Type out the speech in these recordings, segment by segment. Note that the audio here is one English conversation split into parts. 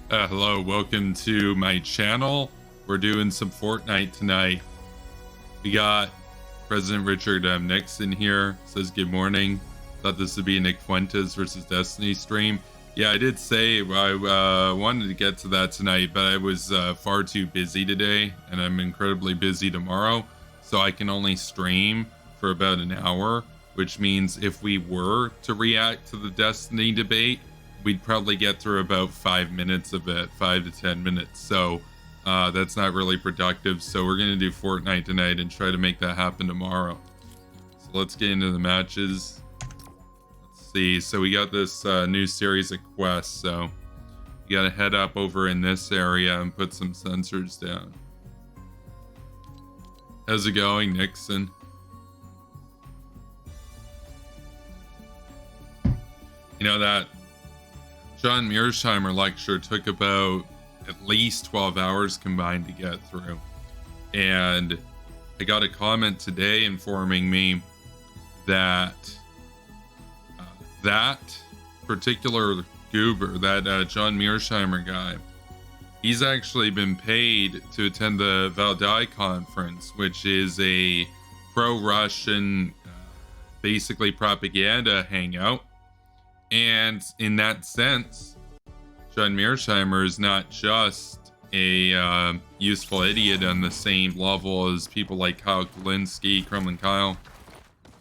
Hello, welcome to my channel. We're doing some Fortnite tonight. We got President Richard Nixon here. Says good morning. Thought this would be a Nick Fuentes versus Destiny stream. Yeah, I did say I wanted to get to that tonight, but I was far too busy today, and I'm incredibly busy tomorrow, so I can only stream for about an hour, which means if we were to react to the Destiny debate, we'd probably get through about 5 minutes of it, 5 to 10 minutes. So that's not really productive. So we're going to do Fortnite tonight and try to make that happen tomorrow. So let's get into the matches. Let's see. So we got this new series of quests. So you got to head up over in this area and put some sensors down. How's it going, Nixon? You know that John Mearsheimer lecture took about at least 12 hours combined to get through. And I got a comment today informing me that that particular goober, that John Mearsheimer guy, he's actually been paid to attend the Valdai conference, which is a pro-Russian, basically propaganda hangout. And in that sense, John Mearsheimer is not just a useful idiot on the same level as people like Kyle Kulinski, Kremlin Kyle,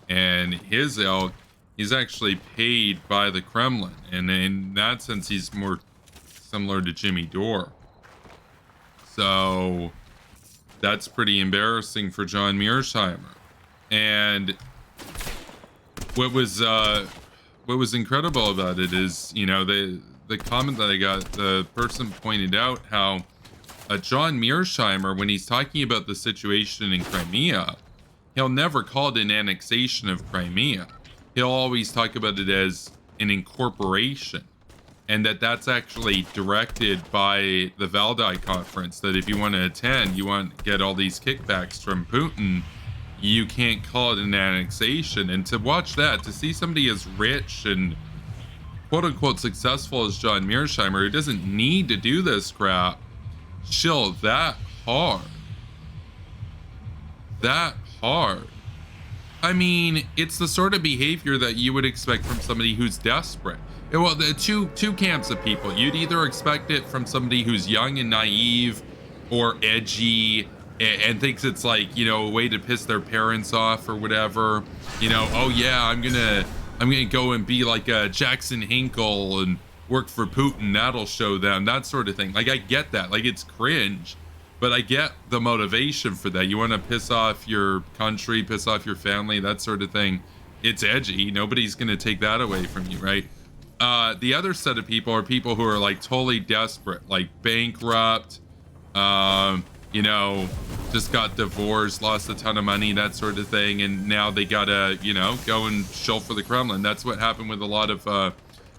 and his ilk. He's actually paid by the Kremlin, and in that sense, he's more similar to Jimmy Dore. So that's pretty embarrassing for John Mearsheimer. And what was incredible about it is, you know, the comment that I got, the person pointed out how John Mearsheimer, when he's talking about the situation in Crimea, he'll never call it an annexation of Crimea. He'll always talk about it as an incorporation, and that's actually directed by the Valdai conference, that if you want to attend, you want to get all these kickbacks from Putin, you can't call it an annexation. And to watch that, to see somebody as rich and quote-unquote successful as John Mearsheimer, who doesn't need to do this crap, chill that hard. I mean, it's the sort of behavior that you would expect from somebody who's desperate. Well, the two camps of people. You'd either expect it from somebody who's young and naive or edgy and thinks it's like, you know, a way to piss their parents off or whatever. You know, oh yeah, I'm gonna go and be like a Jackson Hinkle and work for Putin. That'll show them, that sort of thing. Like, I get that. Like, it's cringe, but I get the motivation for that. You want to piss off your country, piss off your family, that sort of thing. It's edgy. Nobody's gonna take that away from you, right? The other set of people are people who are like totally desperate, like bankrupt, you know, just got divorced, lost a ton of money, that sort of thing, and now they gotta, you know, go and shill for the Kremlin. That's what happened with a lot of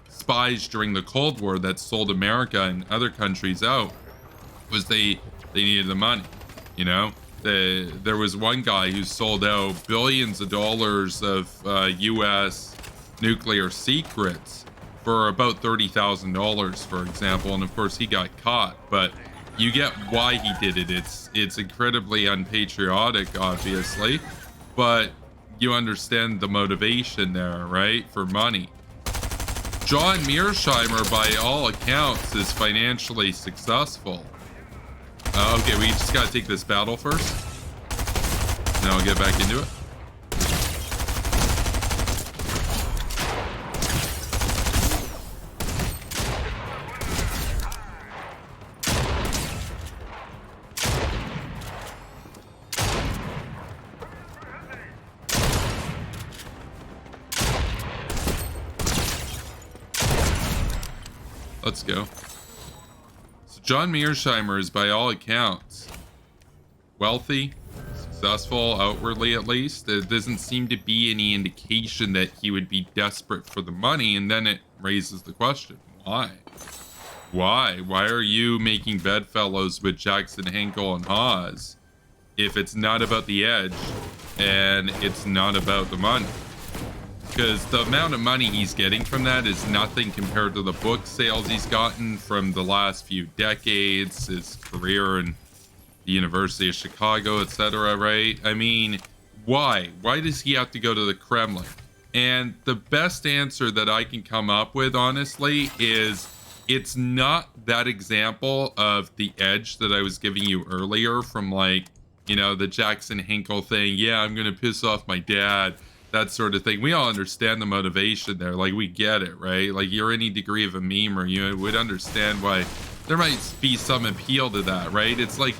spies during the Cold War that sold America and other countries out, was they needed the money, you know? There was one guy who sold out billions of dollars of US nuclear secrets for about $30,000, for example, and of course he got caught, but you get why he did it. It's incredibly unpatriotic, obviously, but you understand the motivation there, right? For money. John Mearsheimer, by all accounts, is financially successful. Okay, we just gotta take this battle first. Then I'll get back into it. Let's go. So John Mearsheimer is, by all accounts, wealthy, successful, outwardly at least. There doesn't seem to be any indication that he would be desperate for the money, and then it raises the question, why? Why are you making bedfellows with Jackson Hinkle and Haas if it's not about the edge and it's not about the money? because the amount of money he's getting from that is nothing compared to the book sales he's gotten from the last few decades, his career in the University of Chicago, etc., right? I mean, why does he have to go to the Kremlin? And the best answer that I can come up with, honestly, is it's not that example of the edge that I was giving you earlier from, like, you know, the Jackson Hinkle thing. Yeah, I'm gonna piss off my dad, that sort of thing. We all understand the motivation there. Like, we get it, right? Like, you're any degree of a meme, or you would understand why there might be some appeal to that, right? It's like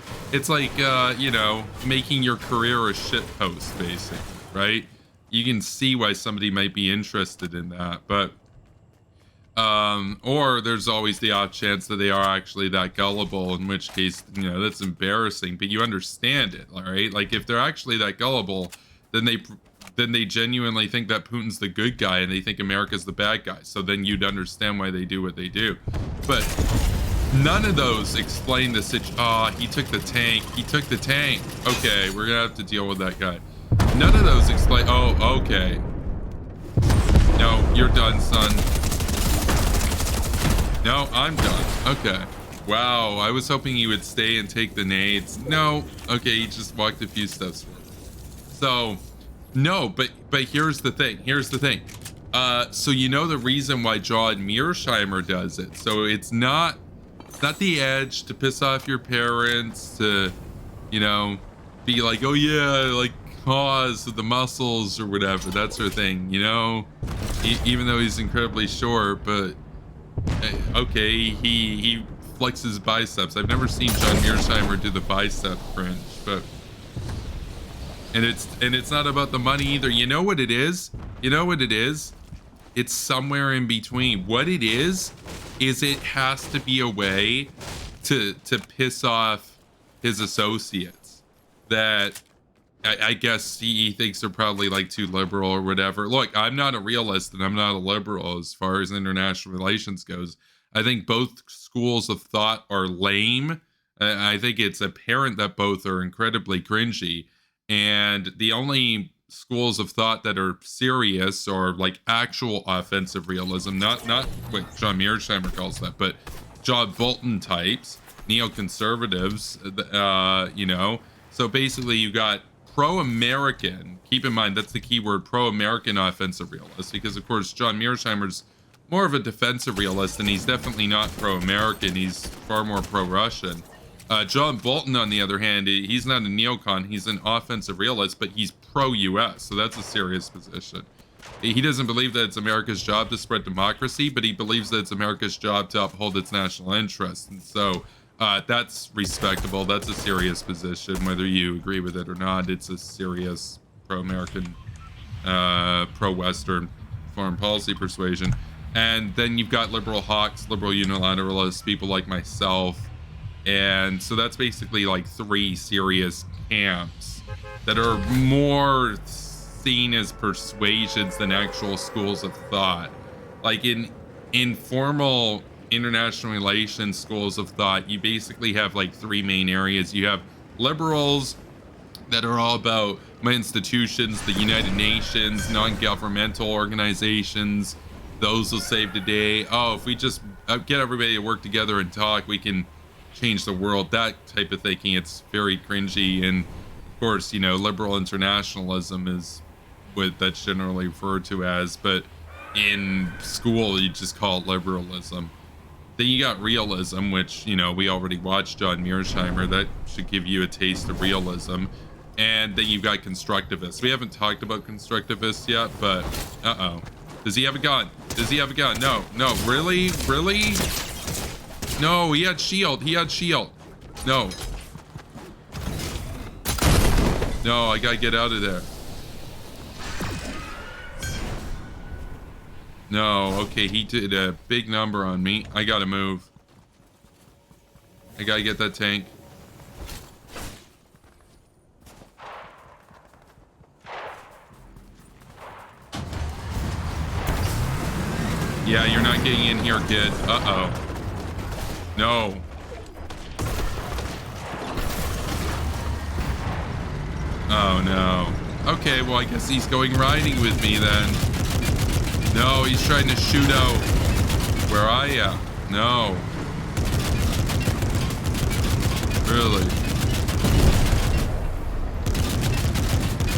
you know, making your career a shit post, basically, right? You can see why somebody might be interested in that, but or there's always the off chance that they are actually that gullible, in which case, you know, that's embarrassing, but you understand it, all right? Like, if they're actually that gullible, then they genuinely think that Putin's the good guy and they think America's the bad guy. So then you'd understand why they do what they do. But none of those explain the situation. Ah, he took the tank. He took the tank. Okay, we're gonna have to deal with that guy. None of those explain. Oh, okay. No, you're done, son. No, I'm done. Okay. Wow, I was hoping he would stay and take the nades. No. Okay, he just walked a few steps forward. So, no, but here's the thing. So you know the reason why John Mearsheimer does it. So it's not the edge to piss off your parents, to, you know, be like, oh yeah, like cause of the muscles or whatever, that sort of thing, you know, even though he's incredibly short, but okay, he flexes biceps. I've never seen John Mearsheimer do the bicep cringe, but and it's not about the money either. You know what it is? It's somewhere in between. What it is it has to be a way to piss off his associates that I guess he thinks are probably like too liberal or whatever. Look, I'm not a realist and I'm not a liberal as far as international relations goes. I think both schools of thought are lame. I think it's apparent that both are incredibly cringy. And the only schools of thought that are serious or like actual offensive realism, not what John Mearsheimer calls that, but John Bolton types, neoconservatives, you know. So basically you got pro-American, keep in mind that's the key word, pro-American offensive realist, because of course John Mearsheimer's more of a defensive realist, and he's definitely not pro-American. He's far more pro-Russian. John Bolton, on the other hand, he's not a neocon. He's an offensive realist, but he's pro-US, so that's a serious position. He doesn't believe that it's America's job to spread democracy, but he believes that it's America's job to uphold its national interests. And so that's respectable. That's a serious position, whether you agree with it or not. It's a serious pro-American, pro-Western foreign policy persuasion. And then you've got liberal hawks, liberal unilateralists, people like myself. And so that's basically like three serious camps that are more seen as persuasions than actual schools of thought. Like in informal international relations schools of thought, you basically have like three main areas. You have liberals that are all about my institutions, the United Nations, non-governmental organizations. Those will save the day. Oh, if we just get everybody to work together and talk, we can change the world. That type of thinking, it's very cringy. And of course, you know, liberal internationalism is what that's generally referred to as, but in school you just call it liberalism. Then you got realism, which, you know, we already watched John Mearsheimer. That should give you a taste of realism. And then you've got constructivists. We haven't talked about constructivists yet, but does he have a gun? No, really? No, he had shield. No, I gotta get out of there. No, okay, he did a big number on me. I gotta move. I gotta get that tank. Yeah, you're not getting in here, kid. Uh-oh. No. Oh, no. Okay, well, I guess he's going riding with me then. No, he's trying to shoot out where I am. No. Really?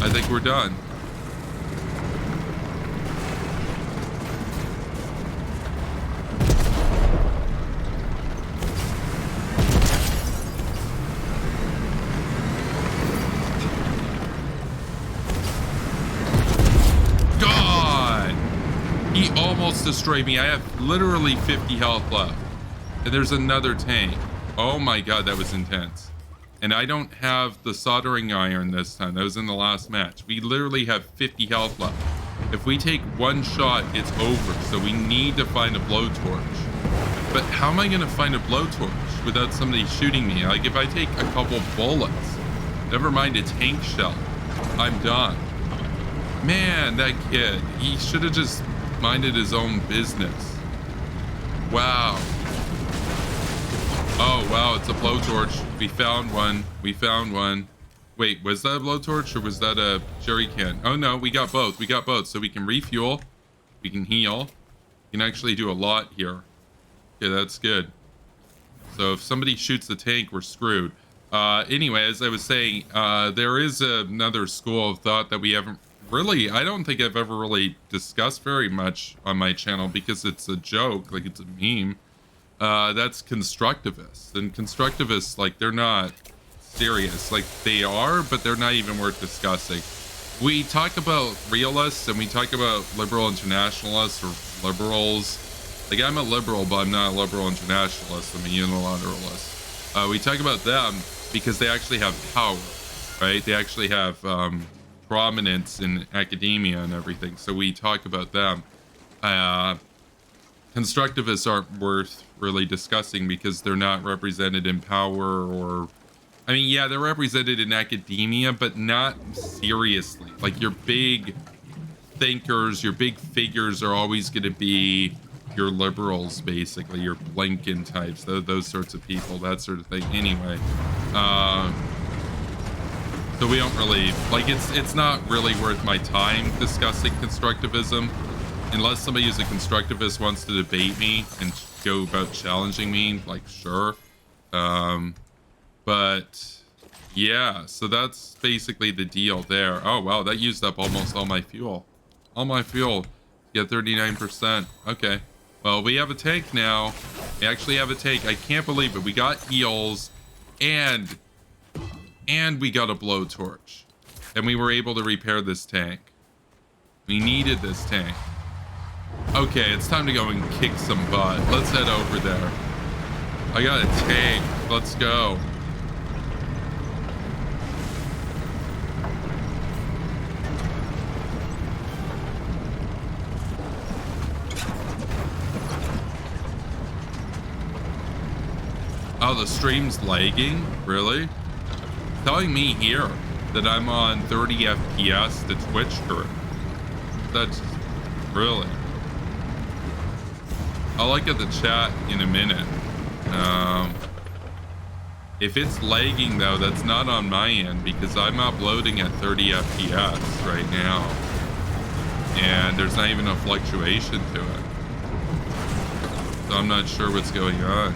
I think we're done. He almost destroyed me. I have literally 50 health left. And there's another tank. Oh my god, that was intense. And I don't have the soldering iron this time. That was in the last match. We literally have 50 health left. If we take one shot, it's over. So we need to find a blowtorch. But how am I going to find a blowtorch without somebody shooting me? Like, if I take a couple bullets, never mind a tank shell, I'm done. Man, that kid, he should have just minded his own business. Wow. Oh, wow, it's a blowtorch. We found one. We found one. Wait, was that a blowtorch or was that a jerry can? Oh, no, we got both. We got both. So we can refuel. We can heal. We can actually do a lot here. Okay, that's good. So if somebody shoots the tank, we're screwed. Anyway, as I was saying, there is another school of thought that we haven't really, I don't think I've ever really discussed very much on my channel because it's a joke, like it's a meme. That's constructivists. And constructivists, like, they're not serious. Like, they are, but they're not even worth discussing. We talk about realists and we talk about liberal internationalists or liberals. Like, I'm a liberal, but I'm not a liberal internationalist. I'm a unilateralist. We talk about them because they actually have power, right? They actually have prominence in academia and everything, so we talk about them. Constructivists aren't worth really discussing because they're not represented in power, or I mean, yeah, they're represented in academia, but not seriously. Like, your big thinkers, your big figures are always going to be your liberals, basically, your Blinken types, those sorts of people, that sort of thing. Anyway, so we don't really, like, it's not really worth my time discussing constructivism, unless somebody who's a constructivist wants to debate me and go about challenging me, like, sure. But yeah, so that's basically the deal there. Oh, wow, that used up almost all my fuel. All my fuel. Get 39%. Okay. Well, we have a tank now. We actually have a tank. I can't believe it. We got heals and we got a blowtorch. And we were able to repair this tank. We needed this tank. Okay, it's time to go and kick some butt. Let's head over there. I got a tank. Let's go. Oh, the stream's lagging? Really? Telling me here that I'm on 30 FPS to Twitch current. That's really. I'll look at the chat in a minute. If it's lagging though, that's not on my end because I'm uploading at 30 FPS right now. And there's not even a fluctuation to it. So I'm not sure what's going on.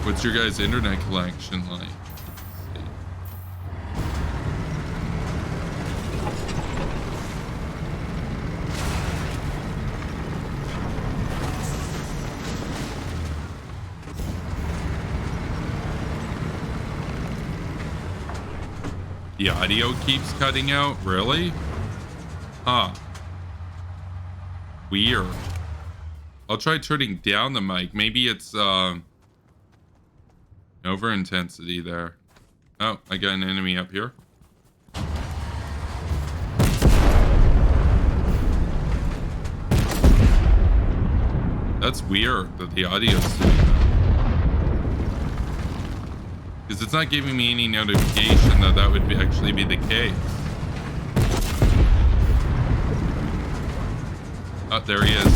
What's your guys' internet connection like? The audio keeps cutting out? Really? Huh. Weird. I'll try turning down the mic. Maybe it's over intensity there. Oh, I got an enemy up here. That's weird that the audio's doing that. Because it's not giving me any notification that that would actually be the case. Oh, there he is.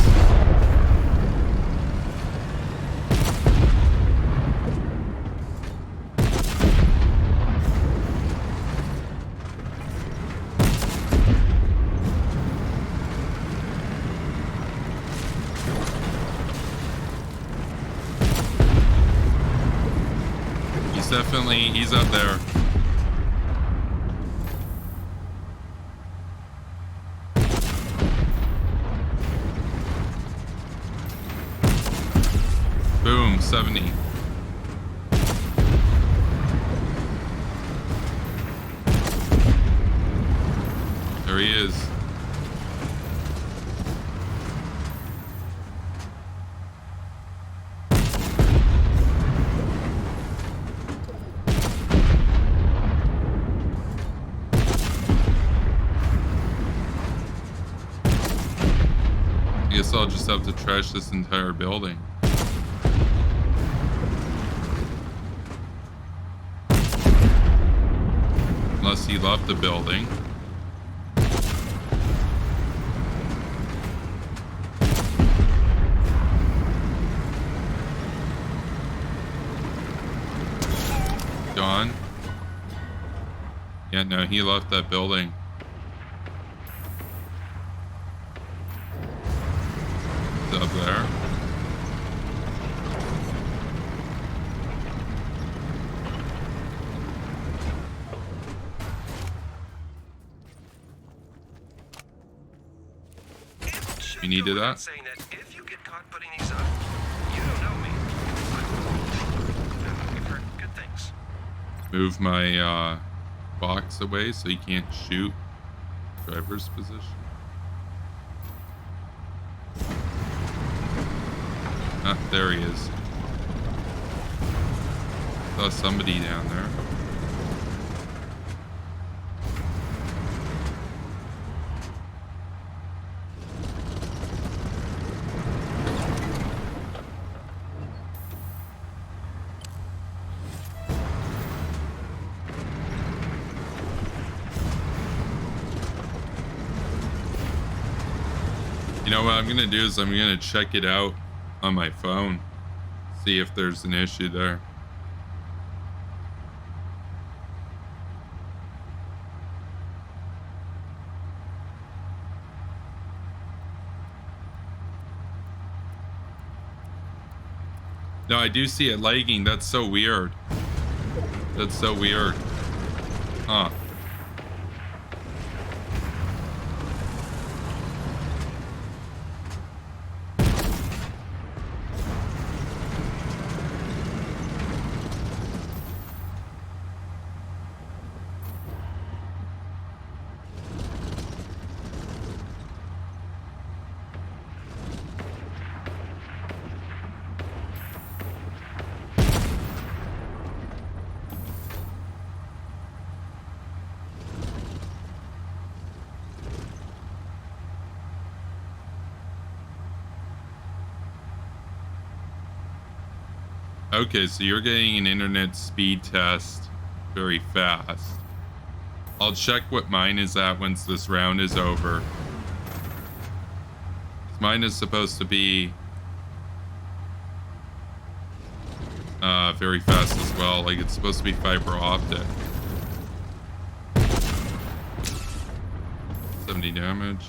he's up there. Boom, 70. There he is. I guess I'll just have to trash this entire building. Unless he left the building. Gone. Yeah, no, he left that building. It's up there. You needed that? Saying that if you get caught putting these up, you don't know me. We've heard good things. Move my box away so he can't shoot driver's position. Ah, there he is. Saw somebody down there. You know what I'm gonna do is I'm gonna check it out on my phone, see if there's an issue there. No, I do see it lagging. That's so weird. That's so weird. Huh. Okay, so you're getting an internet speed test very fast. I'll check what mine is at once this round is over. Mine is supposed to be very fast as well. Like, it's supposed to be fiber optic. 70 damage.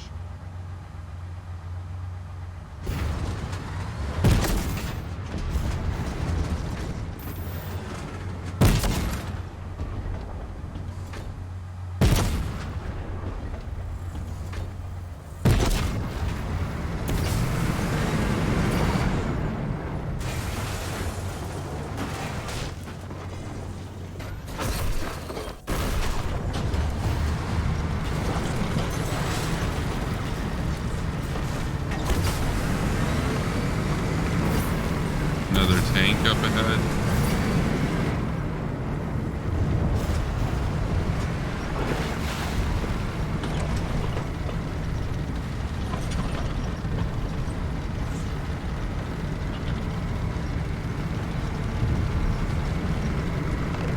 Another tank up ahead.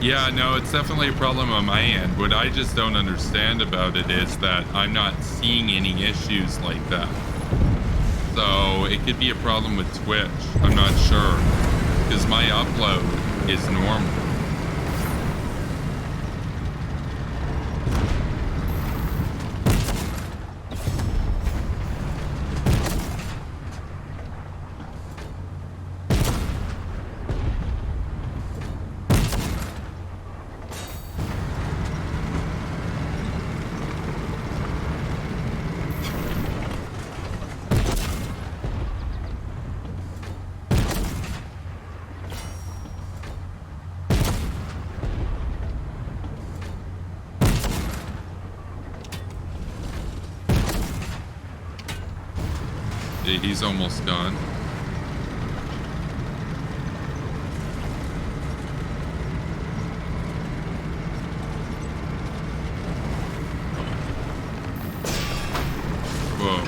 Yeah, no, it's definitely a problem on my end. What I just don't understand about it is that I'm not seeing any issues like that. So it could be a problem with Twitch. I'm not sure, because my upload is normal. Okay, he's almost gone. Whoa.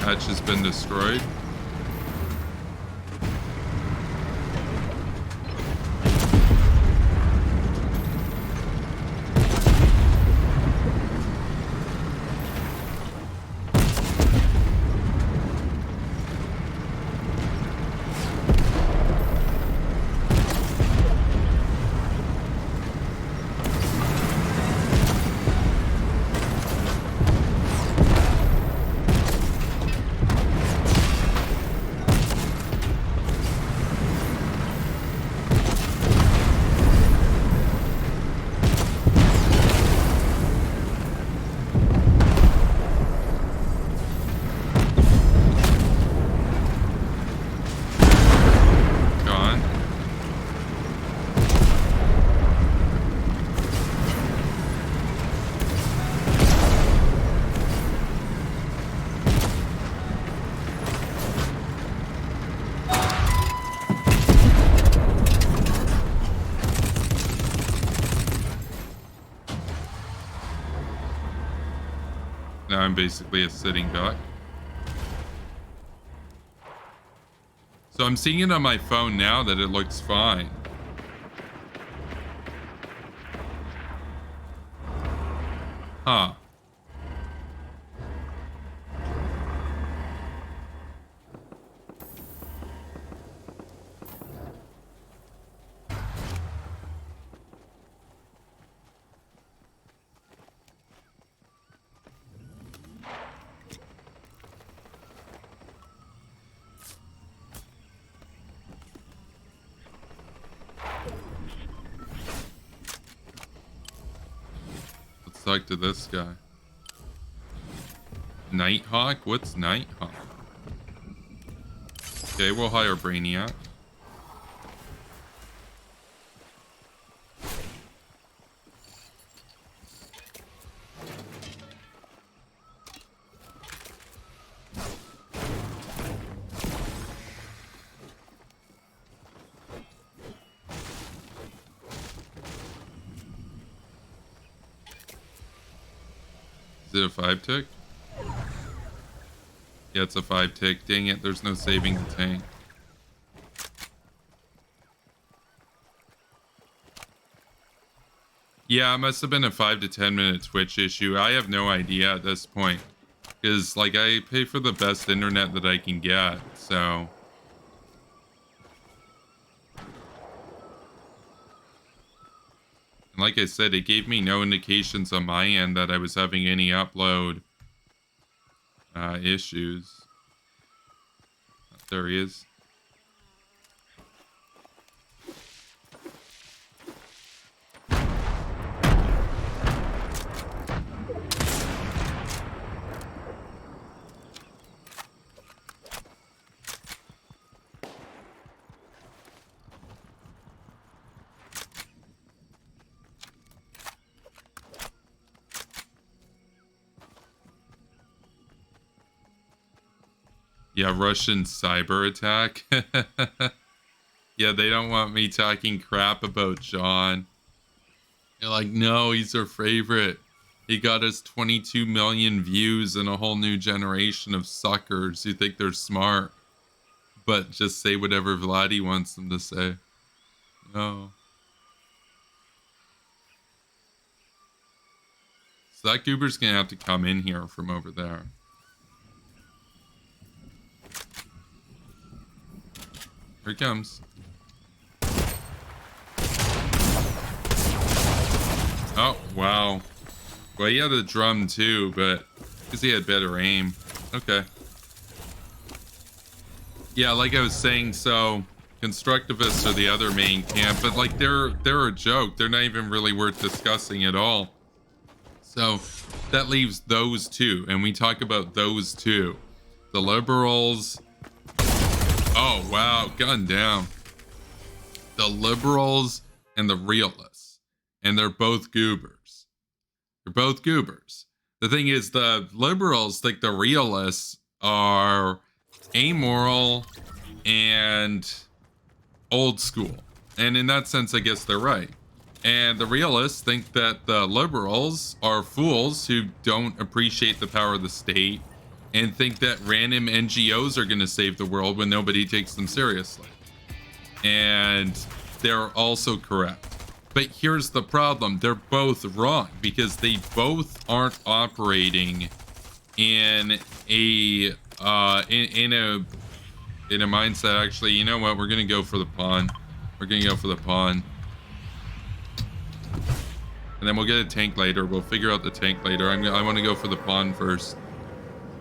Hatch has been destroyed. Now I'm basically a sitting duck. So I'm seeing it on my phone now that it looks fine. Huh. Let's talk to this guy. Nighthawk? What's Nighthawk? Okay, we'll hire Brainiac. Is it a 5-tick? Yeah, it's a 5-tick. Dang it, there's no saving the tank. Yeah, it must have been a 5 to 10 minute Twitch issue. I have no idea at this point. Because, like, I pay for the best internet that I can get, so... And like I said, it gave me no indications on my end that I was having any upload issues. There he is. Yeah, Russian cyber attack. Yeah, they don't want me talking crap about John. They're like, no, he's our favorite. He got us 22 million views and a whole new generation of suckers who think they're smart, but just say whatever Vladdy wants them to say. No. So that goober's gonna have to come in here from over there. Here he comes. Oh, wow. Well, he had a drum too, but because he had better aim. Okay. Yeah, like I was saying, so constructivists are the other main camp, but like they're a joke. They're not even really worth discussing at all. So that leaves those two, and we talk about those two. The liberals. Oh, wow, gun down. The liberals and the realists. And they're both goobers. They're both goobers. The thing is, the liberals, like the realists, are amoral and old school. And in that sense, I guess they're right. And the realists think that the liberals are fools who don't appreciate the power of the state and think that random NGOs are going to save the world when nobody takes them seriously. And they're also correct. But here's the problem. They're both wrong because they both aren't operating in a mindset. Actually, you know what? We're going to go for the pawn. We're going to go for the pawn. And then we'll get a tank later. We'll figure out the tank later. I want to go for the pawn first.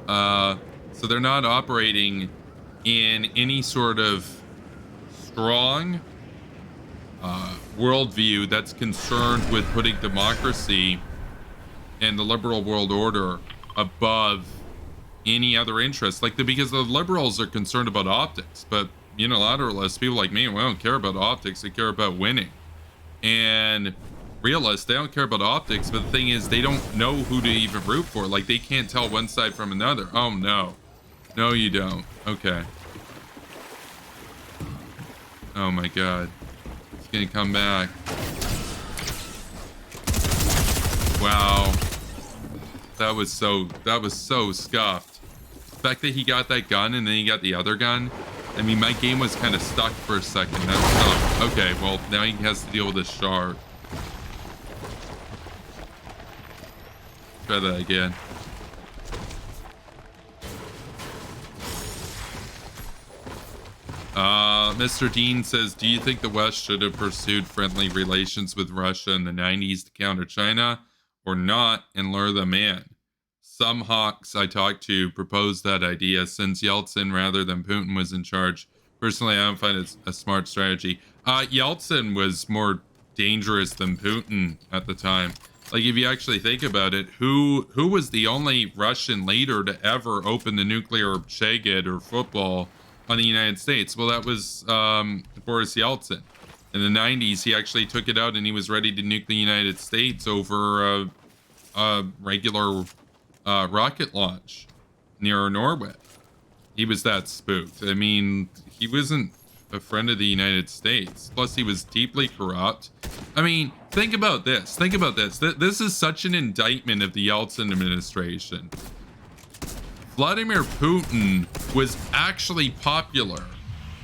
So they're not operating in any sort of strong worldview that's concerned with putting democracy and the liberal world order above any other interest. Because the liberals are concerned about optics, but unilateralists, people like me, we don't care about optics. They care about winning. And realists, they don't care about optics, but the thing is, they don't know who to even root for. Like, they can't tell one side from another. Oh no, no, you don't. Okay. Oh my god, it's gonna come back. Wow, that was so scuffed. The fact that he got that gun and then he got the other gun. I mean, my game was kind of stuck for a second. That's tough. Okay, well, now he has to deal with this shard. Try that again. Mr. Dean says, do you think the West should have pursued friendly relations with Russia in the 90s to counter China or not and lure them in? Some hawks I talked to proposed that idea since Yeltsin rather than Putin was in charge. Personally, I don't find it a smart strategy. Yeltsin was more dangerous than Putin at the time. Like, if you actually think about it, who was the only Russian leader to ever open the nuclear Shagid or football on the United States? Well, that was Boris Yeltsin. In the 90s, he actually took it out and he was ready to nuke the United States over a regular rocket launch near Norway. He was that spooked. I mean, he wasn't a friend of the United States. Plus, he was deeply corrupt. I mean, think about this. Think about this. This is such an indictment of the Yeltsin administration. Vladimir Putin was actually popular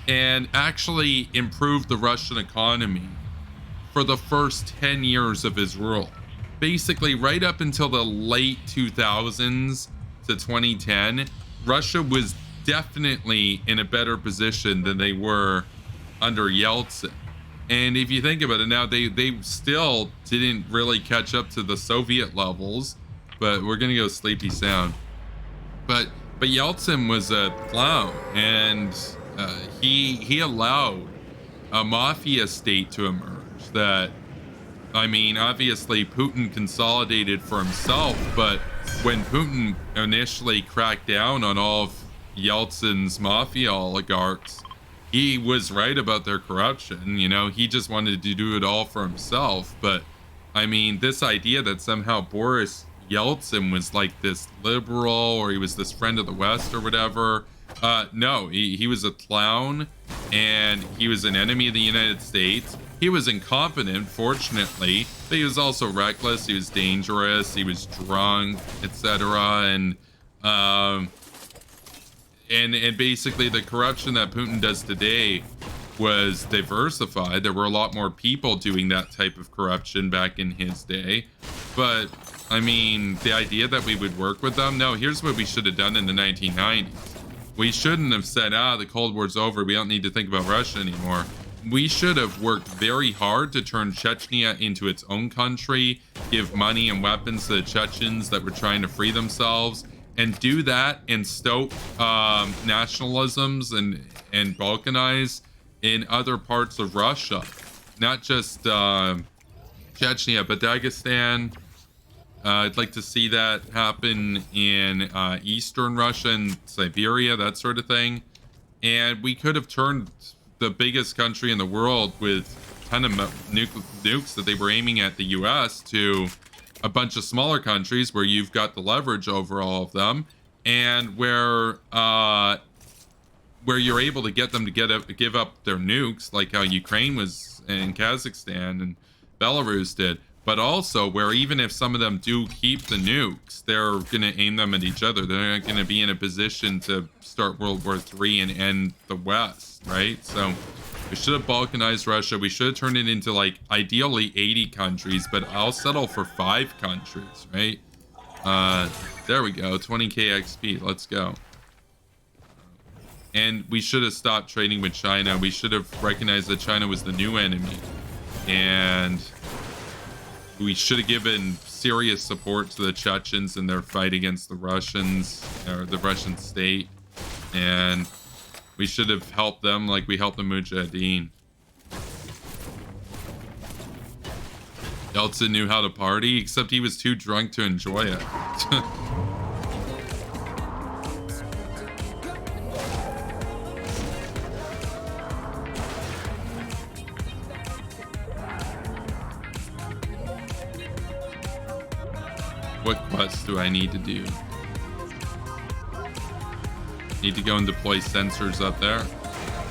and actually improved the Russian economy for the first 10 years of his rule. Basically, right up until the late 2000s to 2010, Russia was definitely in a better position than they were under Yeltsin. And if you think about it now, they still didn't really catch up to the Soviet levels, but we're gonna go sleepy sound. But Yeltsin was a clown, and he allowed a mafia state to emerge that, I mean, obviously Putin consolidated for himself, but when Putin initially cracked down on all of Yeltsin's mafia oligarchs, he was right about their corruption. He just wanted to do it all for himself. But I mean, this idea that somehow Boris Yeltsin was like this liberal, or he was this friend of the West or whatever, no, he was a clown, and he was an enemy of the United States. He was incompetent, fortunately, but he was also reckless. He was dangerous. He was drunk, etc. And basically the corruption that Putin does today was diversified. There were a lot more people doing that type of corruption back in his day. But I mean, the idea that we would work with them, no, here's what we should have done in the 1990s. We shouldn't have said, the Cold War's over, we don't need to think about Russia anymore. We should have worked very hard to turn Chechnya into its own country, give money and weapons to the Chechens that were trying to free themselves, and do that and stoke nationalisms and balkanize in other parts of Russia, not just Chechnya, but Dagestan. I'd like to see that happen in Eastern Russia and Siberia, that sort of thing. And we could have turned the biggest country in the world with a ton of nukes that they were aiming at the US to a bunch of smaller countries where you've got the leverage over all of them, and where you're able to get them to give up their nukes, like how Ukraine was and Kazakhstan and Belarus did, but also where even if some of them do keep the nukes, they're going to aim them at each other. They're not going to be in a position to start World War III and end the West, right? So we should have balkanized Russia. We should have turned it into, like, ideally 80 countries, but I'll settle for 5 countries, right? There we go, 20k XP, let's go. And we should have stopped trading with China. We should have recognized that China was the new enemy. And we should have given serious support to the Chechens in their fight against the Russians, or the Russian state. And we should have helped them like we helped the Mujahideen. Yeltsin knew how to party, except he was too drunk to enjoy it. What quests do I need to do? Need to go and deploy sensors up there?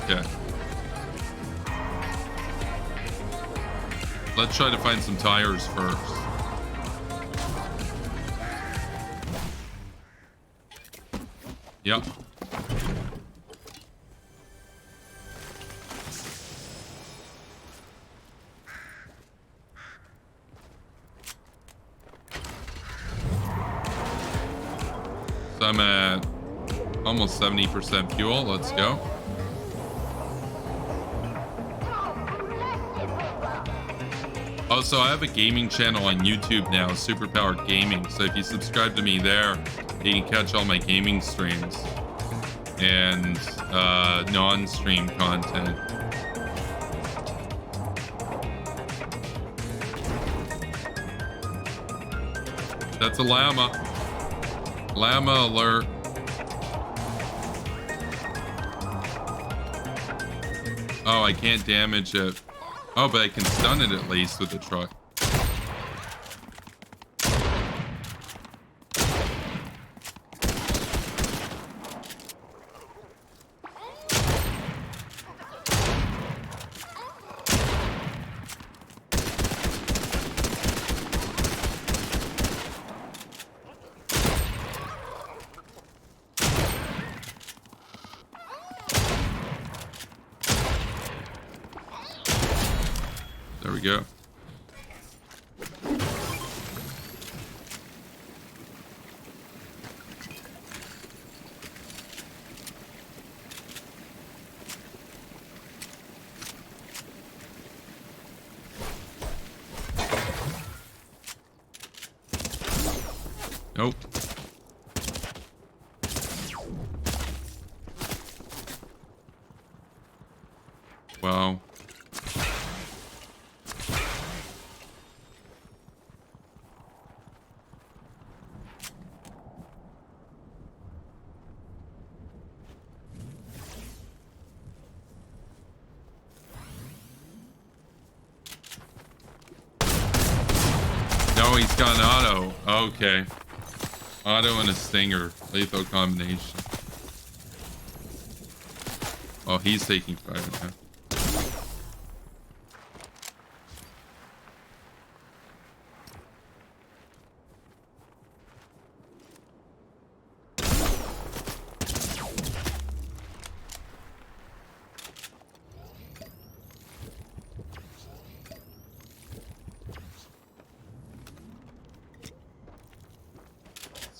Okay. Let's try to find some tires first. Yep. So I'm at almost 70% fuel. Let's go. Also, I have a gaming channel on YouTube now, Superpower Gaming. So if you subscribe to me there, you can catch all my gaming streams and non-stream content. That's a llama. Llama alert. Oh, I can't damage it. Oh, but I can stun it at least with the truck. There we go. Nope. Wow. No, he's got an auto. Okay. Auto and a stinger. Lethal combination. Oh, he's taking fire now.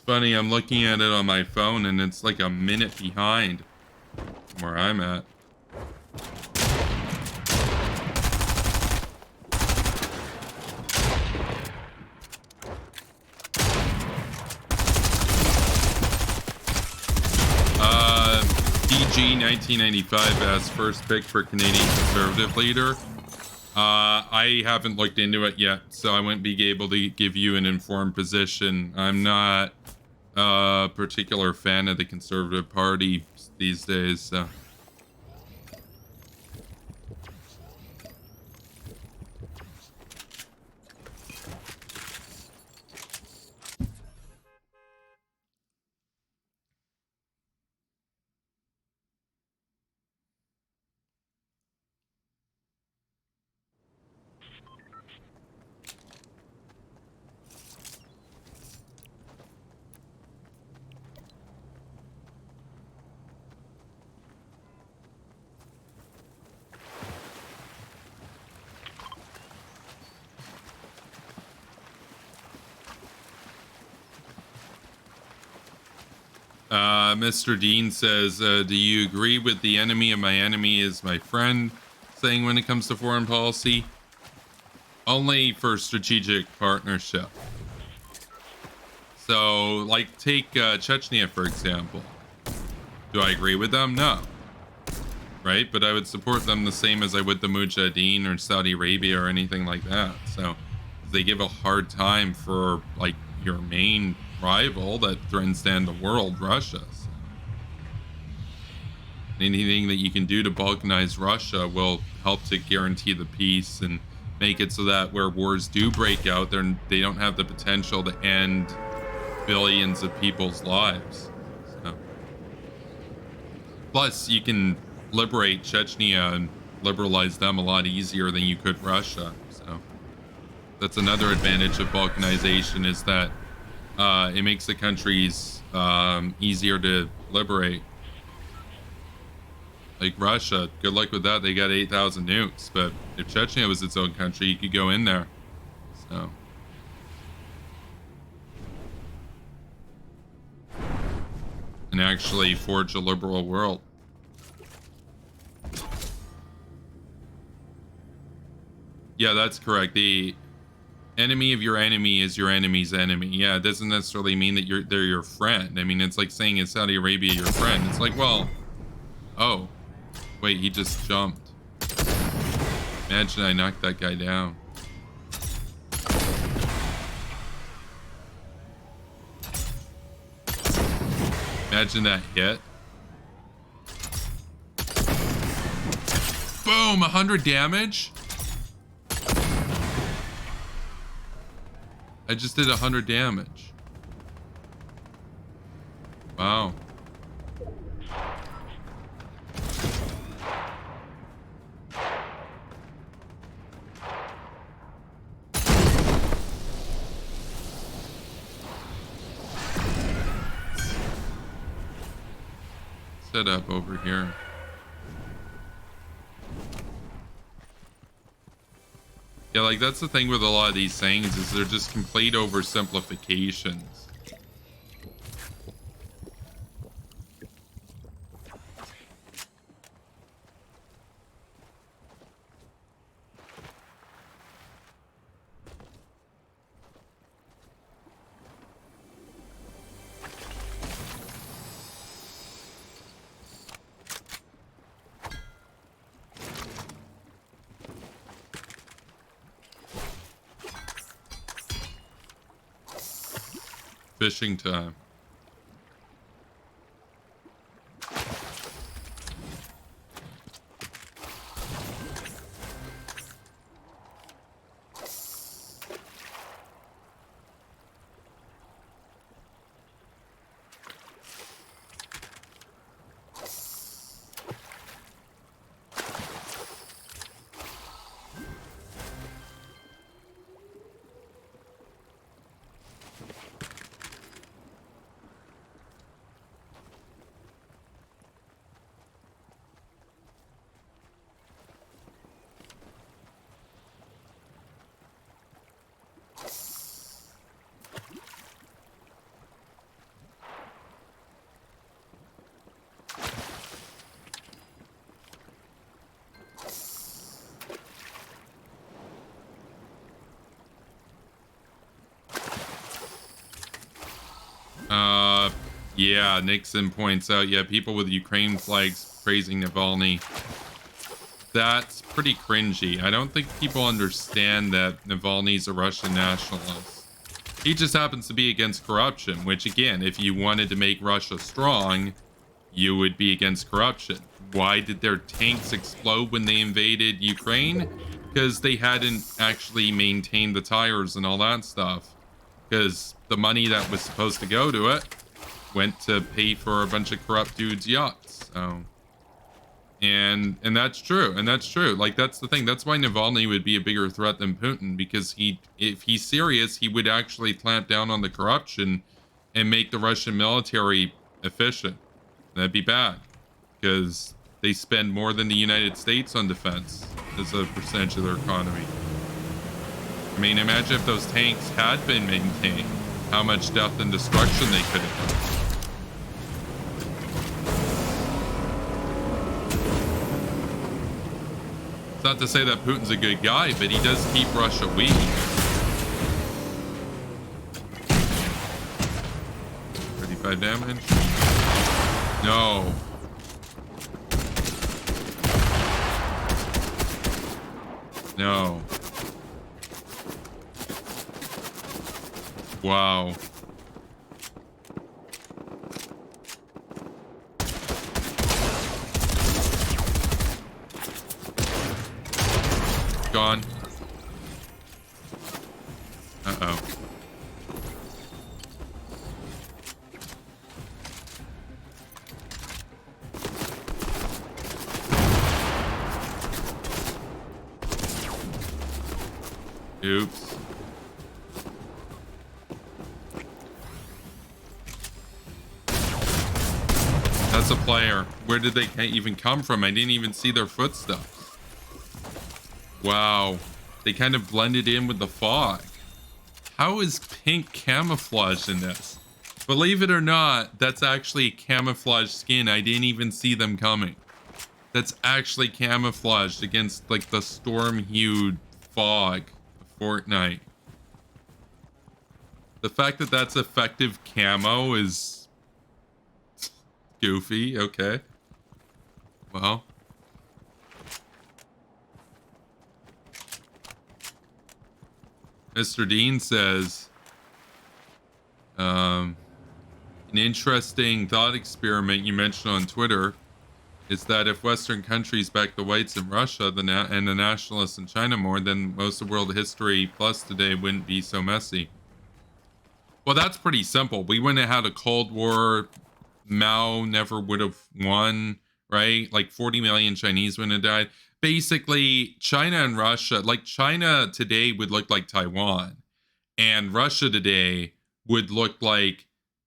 Funny, I'm looking at it on my phone and it's like a minute behind where I'm at. DG 1995 as first pick for Canadian Conservative leader. I haven't looked into it yet, so I wouldn't be able to give you an informed position. I'm not a particular fan of the Conservative Party these days, so. Mr. Dean says, do you agree with the enemy of my enemy is my friend saying when it comes to foreign policy? Only for strategic partnership. So, like, take Chechnya, for example. Do I agree with them? No. Right? But I would support them the same as I would the Mujahideen or Saudi Arabia or anything like that. So, they give a hard time for, like, your main rival that threatens to end the world, Russia. So anything that you can do to balkanize Russia will help to guarantee the peace and make it so that where wars do break out, they don't have the potential to end billions of people's lives. So. Plus, you can liberate Chechnya and liberalize them a lot easier than you could Russia. So that's another advantage of balkanization, is that it makes the countries easier to liberate. Like Russia, good luck with that. They got 8,000 nukes, but if Chechnya was its own country, you could go in there. So. And actually forge a liberal world. Yeah, that's correct. The enemy of your enemy is your enemy's enemy. Yeah, it doesn't necessarily mean that they're your friend. I mean, it's like saying in Saudi Arabia your friend. It's like, well, oh, wait, he just jumped. Imagine I knocked that guy down. Imagine that hit. Boom, 100 damage. I just did 100 damage. Wow. Set up over here. Yeah, like that's the thing with a lot of these things, is they're just complete oversimplifications. Fishing time. Yeah, Nixon points out, yeah, people with Ukraine flags praising Navalny. That's pretty cringy. I don't think people understand that Navalny's a Russian nationalist. He just happens to be against corruption, which again, if you wanted to make Russia strong, you would be against corruption. Why did their tanks explode when they invaded Ukraine? Because they hadn't actually maintained the tires and all that stuff. Because the money that was supposed to go to it went to pay for a bunch of corrupt dudes' yachts. So, and that's true, and that's true. Like, that's the thing. That's why Navalny would be a bigger threat than Putin, because if he's serious, he would actually clamp down on the corruption and make the Russian military efficient. That'd be bad, because they spend more than the United States on defense as a percentage of their economy. I mean, imagine if those tanks had been maintained, how much death and destruction they could have done. It's not to say that Putin's a good guy, but he does keep Russia weak. Damage. No. No. Wow. Gone. Uh-oh. Oops. That's a player. Where did they even come from? I didn't even see their footsteps. Wow. They kind of blended in with the fog. How is pink camouflage in this? Believe it or not, that's actually a camouflage skin. I didn't even see them coming. That's actually camouflaged against like the storm-hued fog. Fortnite. The fact that that's effective camo is goofy. Okay. Well. Mr. Dean says, an interesting thought experiment you mentioned on Twitter is that if Western countries back the whites in Russia and the nationalists in China more, then most of world history plus today wouldn't be so messy. Well, that's pretty simple. We wouldn't have had a Cold War. Mao never would have won, right? Like 40 million Chinese wouldn't have died. Basically, China and Russia, like China today would look like Taiwan, and Russia today would look like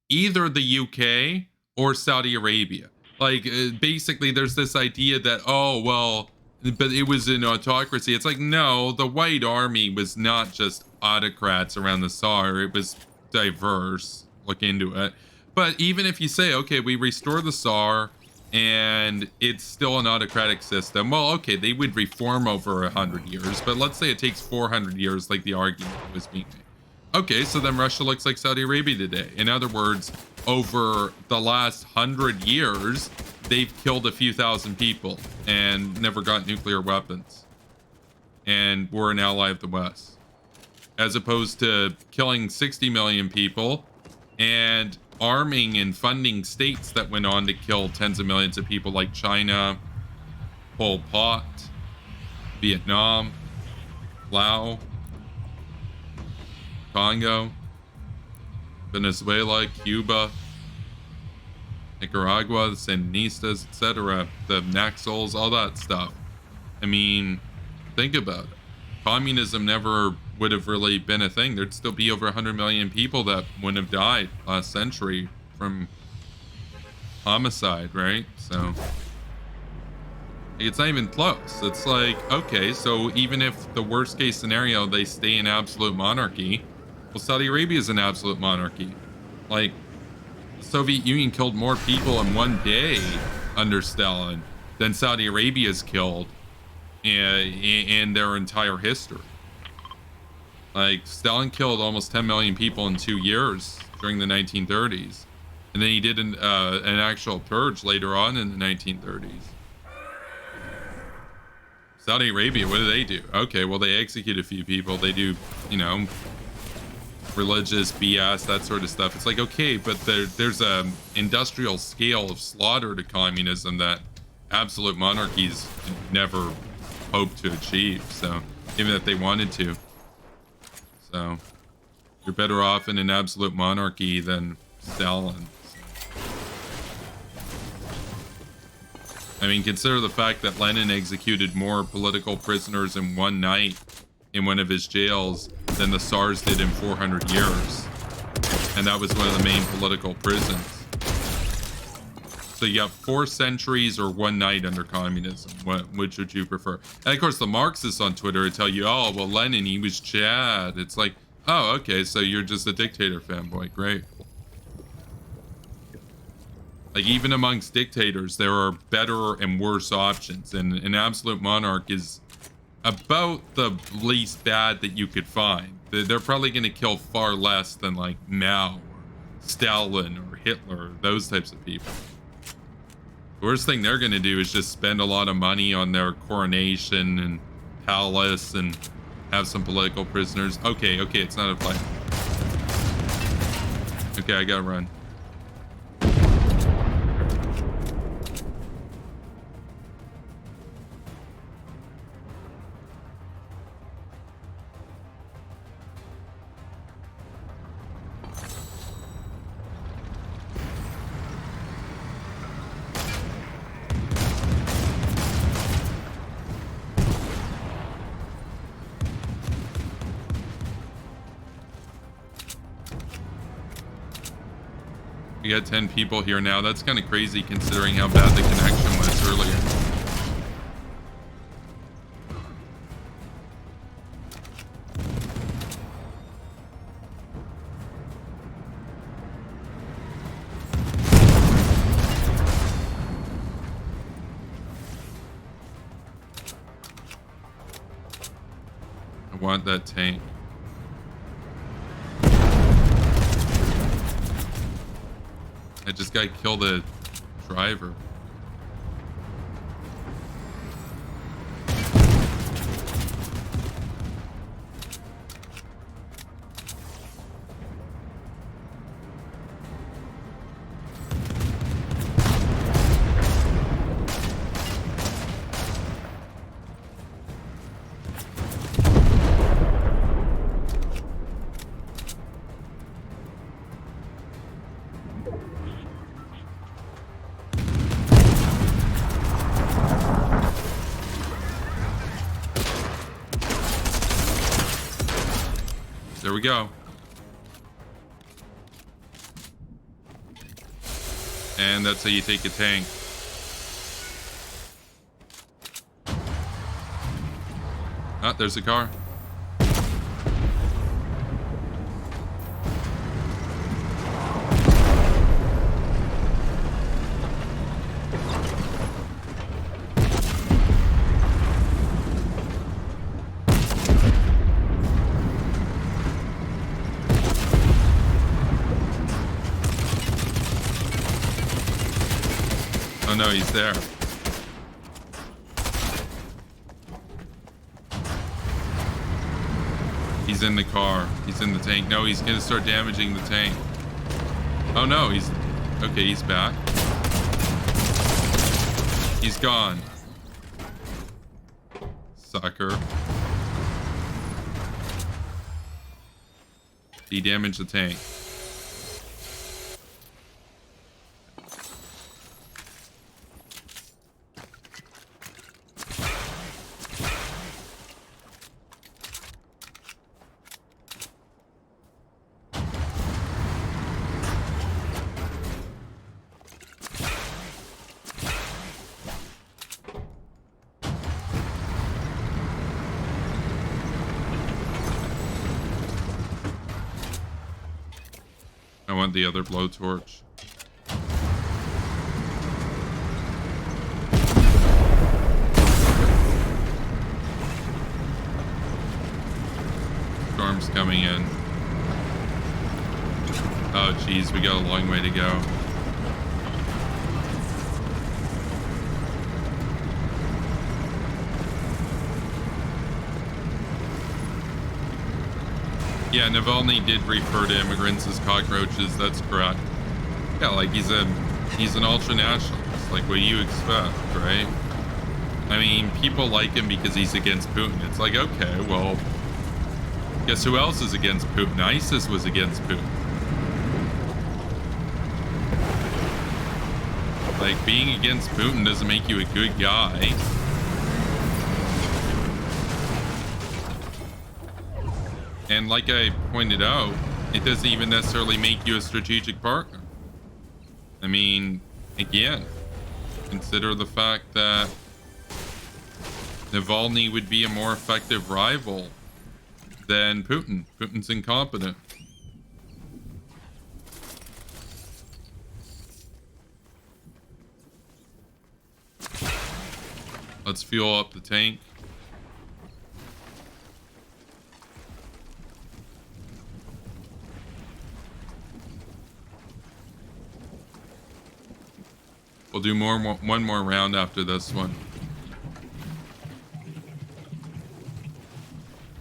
either the UK or Saudi Arabia. Like, basically, there's this idea that, oh, well, but it was an autocracy. It's like, no, the White Army was not just autocrats around the Tsar. It was diverse. Look into it. But even if you say, okay, we restore the Tsar and it's still an autocratic system, well, okay, they would reform over 100 years. But let's say it takes 400 years, like the argument was being made. Okay, so then Russia looks like Saudi Arabia today. In other words, over the last 100 years, they've killed a few thousand people and never got nuclear weapons. And were an ally of the West. As opposed to killing 60 million people and arming and funding states that went on to kill tens of millions of people like China, Pol Pot, Vietnam, Laos, Congo, Venezuela, Cuba, Nicaragua, the Sandinistas, etc., the Naxals, all that stuff. I mean, think about it. Communism never would have really been a thing. There'd still be over 100 million people that wouldn't have died last century from homicide, right? So it's not even close. It's like, okay, so even if the worst case scenario, they stay in absolute monarchy, well, Saudi Arabia is an absolute monarchy. Like, the Soviet Union killed more people in one day under Stalin than Saudi Arabia's killed in their entire history. Like, Stalin killed almost 10 million people in 2 years during the 1930s. And then he did an actual purge later on in the 1930s. Saudi Arabia, what do they do? Okay, well, they execute a few people. They do, you know, religious BS, that sort of stuff. It's like, okay, but there's a industrial scale of slaughter to communism that absolute monarchies never hope to achieve. So, even if they wanted to. So, you're better off in an absolute monarchy than Stalin. I mean, consider the fact that Lenin executed more political prisoners in one night in one of his jails than the Tsars did in 400 years. And that was one of the main political prisons. So you have 4 centuries or one night under communism. Which would you prefer? And of course, the Marxists on Twitter would tell you, oh, well, Lenin, he was Chad. It's like, oh, okay, so you're just a dictator fanboy. Great. Like, even amongst dictators, there are better and worse options, and an absolute monarch is about the least bad that you could find. They're probably going to kill far less than like Mao or Stalin or Hitler, those types of people. The worst thing they're going to do is just spend a lot of money on their coronation and palace and have some political prisoners. Okay, it's not a fight. Okay, I gotta run. We got 10 people here now. That's kind of crazy considering how bad the connection was earlier. I want that tank. I just got to kill the driver. There we go. And that's how you take a tank. Ah, there's a car. Oh no, he's there. He's in the car. He's in the tank. No, he's gonna start damaging the tank. Oh no, he's... Okay, he's back. He's gone. Sucker. He damaged the tank. I want the other blowtorch. Storm's coming in. Oh geez, we got a long way to go. Yeah, Navalny did refer to immigrants as cockroaches. That's correct. Yeah, like he's an ultra-nationalist, like what you expect, right? I mean, people like him because he's against Putin. It's like, okay, well, guess who else is against Putin? ISIS was against Putin. Like, being against Putin doesn't make you a good guy. And like I pointed out, it doesn't even necessarily make you a strategic partner. I mean, again, consider the fact that Navalny would be a more effective rival than Putin. Putin's incompetent. Let's fuel up the tank. We'll do one more round after this one.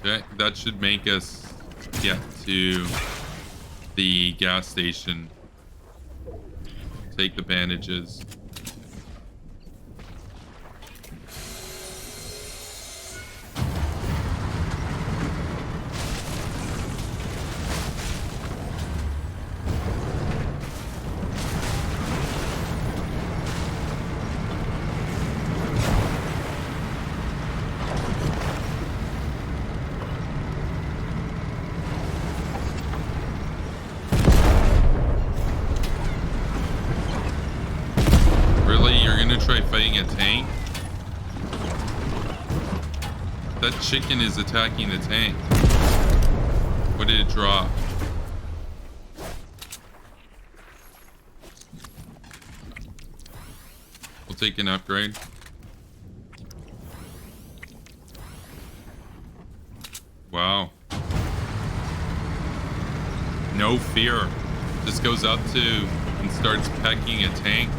Okay, that should make us get to the gas station. Take the bandages. Try fighting a tank. That chicken is attacking the tank. What did it drop? We'll take an upgrade. Wow. No fear. Just goes up to and starts pecking a tank.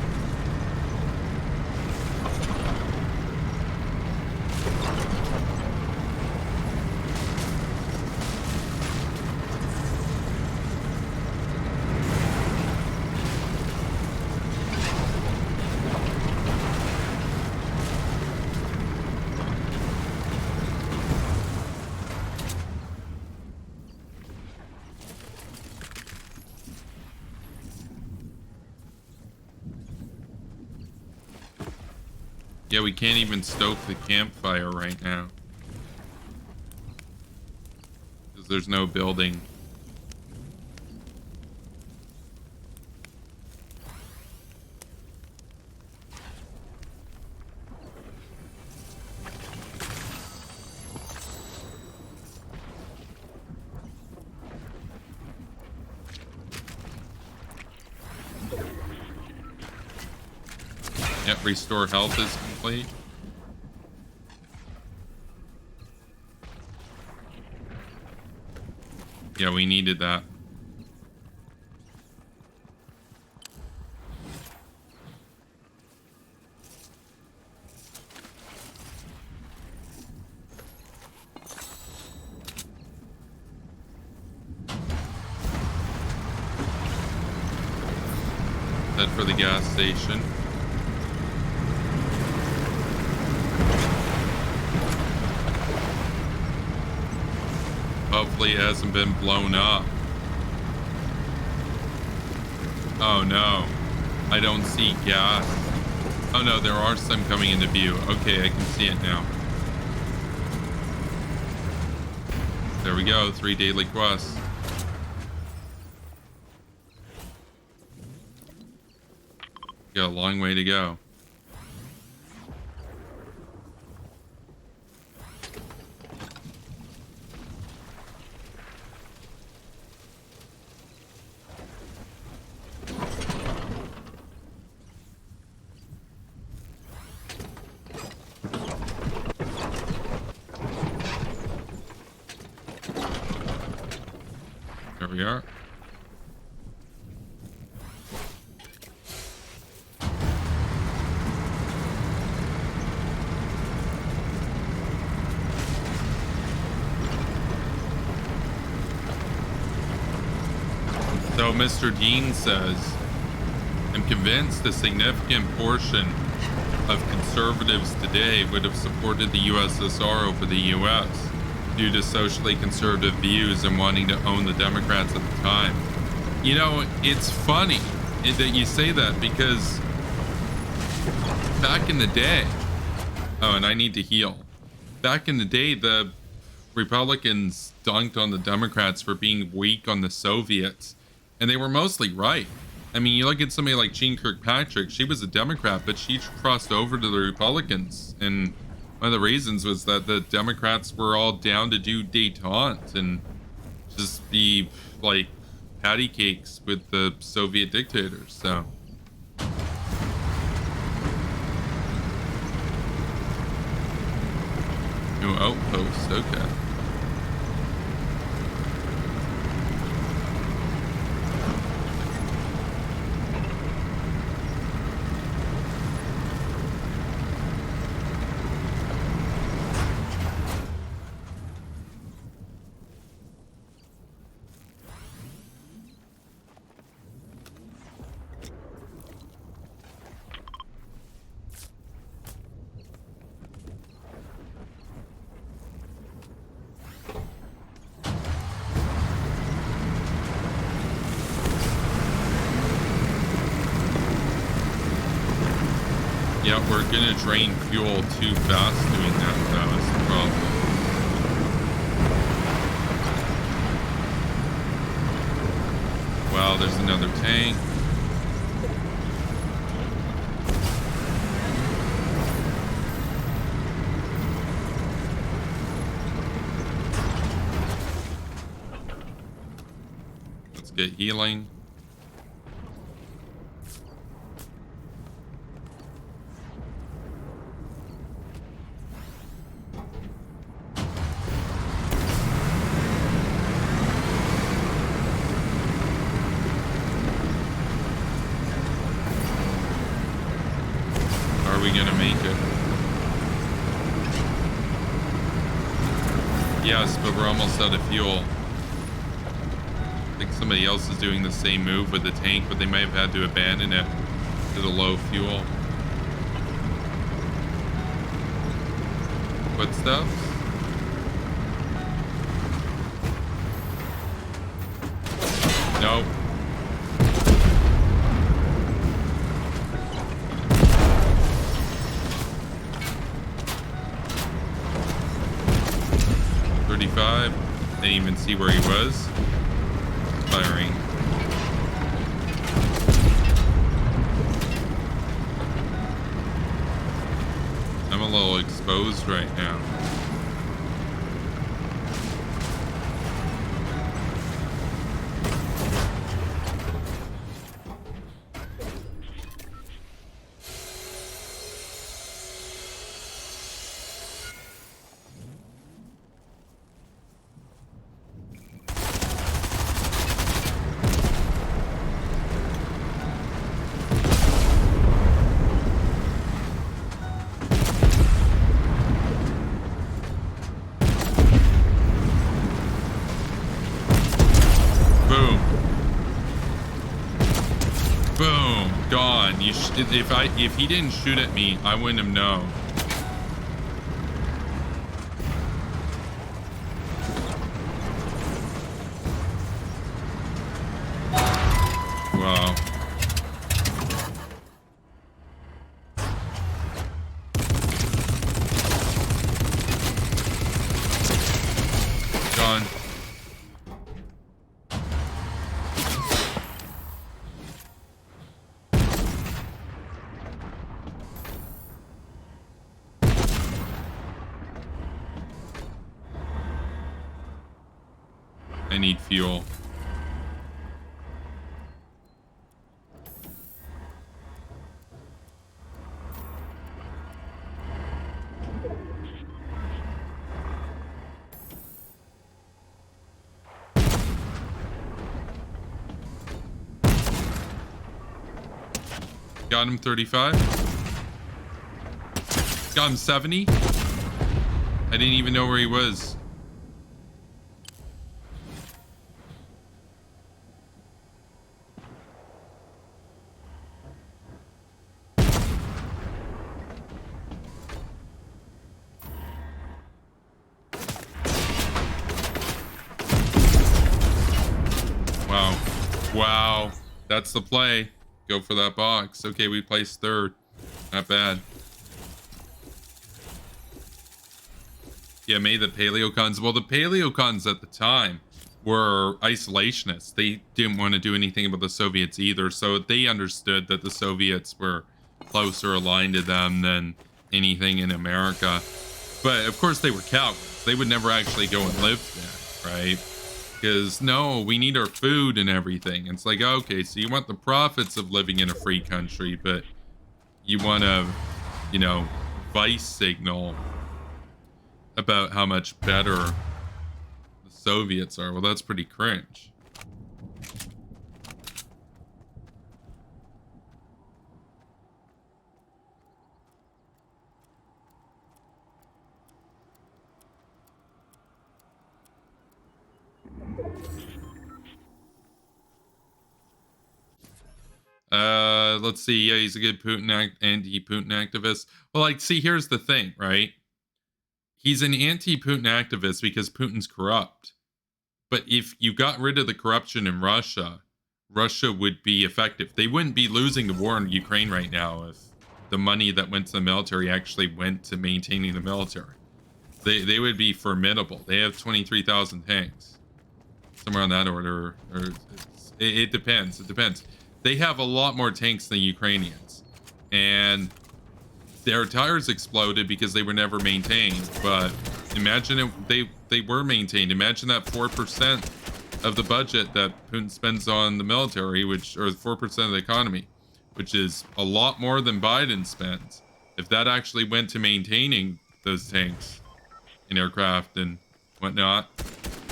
Yeah, we can't even stoke the campfire right now. Because there's no building. Yep, restore health is complete. Yeah, we needed that. Head for the gas station. Hopefully it hasn't been blown up. Oh no, I don't see gas. Oh no, there are some coming into view. Okay, I can see it now. There we go, 3 daily quests. Got a long way to go. There we are. So Mr. Dean says, I'm convinced a significant portion of conservatives today would have supported the USSR over the US due to socially conservative views and wanting to own the Democrats at the time. You know, it's funny that you say that because back in the day, oh, and I need to heal. Back in the day, the Republicans dunked on the Democrats for being weak on the Soviets, and they were mostly right. I mean, you look at somebody like Jean Kirkpatrick, she was a Democrat, but she crossed over to the Republicans, and one of the reasons was that the Democrats were all down to do détente and just be like patty cakes with the Soviet dictators. So New outpost, okay. Yeah, we're gonna drain fuel too fast doing that, though, is the problem. Wow, there's another tank. Let's get healing. Are we gonna make it? Yes, but we're almost out of fuel. I think somebody else is doing the same move with the tank, but they might have had to abandon it to the low fuel. Footsteps? Nope. Didn't even see where he was. Firing. I'm a little exposed right now. If he didn't shoot at me, I wouldn't have known. Wow. Gone. I need fuel. Got him 35. Got him 70. I didn't even know where he was. Wow, that's the play. Go for that box. Okay, we placed third. Not bad. Yeah, made the Paleocons. Well, the Paleocons at the time were isolationists. They didn't want to do anything about the Soviets either. So they understood that the Soviets were closer aligned to them than anything in America. But of course they were cowards. They would never actually go and live there, right? Because no, we need our food and everything. It's like, okay, so you want the profits of living in a free country, but you want to, you know, vice signal about how much better the Soviets are. Well, that's pretty cringe. Let's see. Yeah, he's a good anti-Putin activist. Well, like, see, here's the thing, right? He's an anti-Putin activist because Putin's corrupt. But if you got rid of the corruption in Russia, Russia would be effective. They wouldn't be losing the war in Ukraine right now if the money that went to the military actually went to maintaining the military. They would be formidable. They have 23,000 tanks, somewhere on that order. Or it depends. It depends. They have a lot more tanks than Ukrainians, and their tires exploded because they were never maintained. But imagine they were maintained. Imagine that 4% of the budget that Putin spends on the military, or 4% of the economy, which is a lot more than Biden spends. If that actually went to maintaining those tanks and aircraft and whatnot,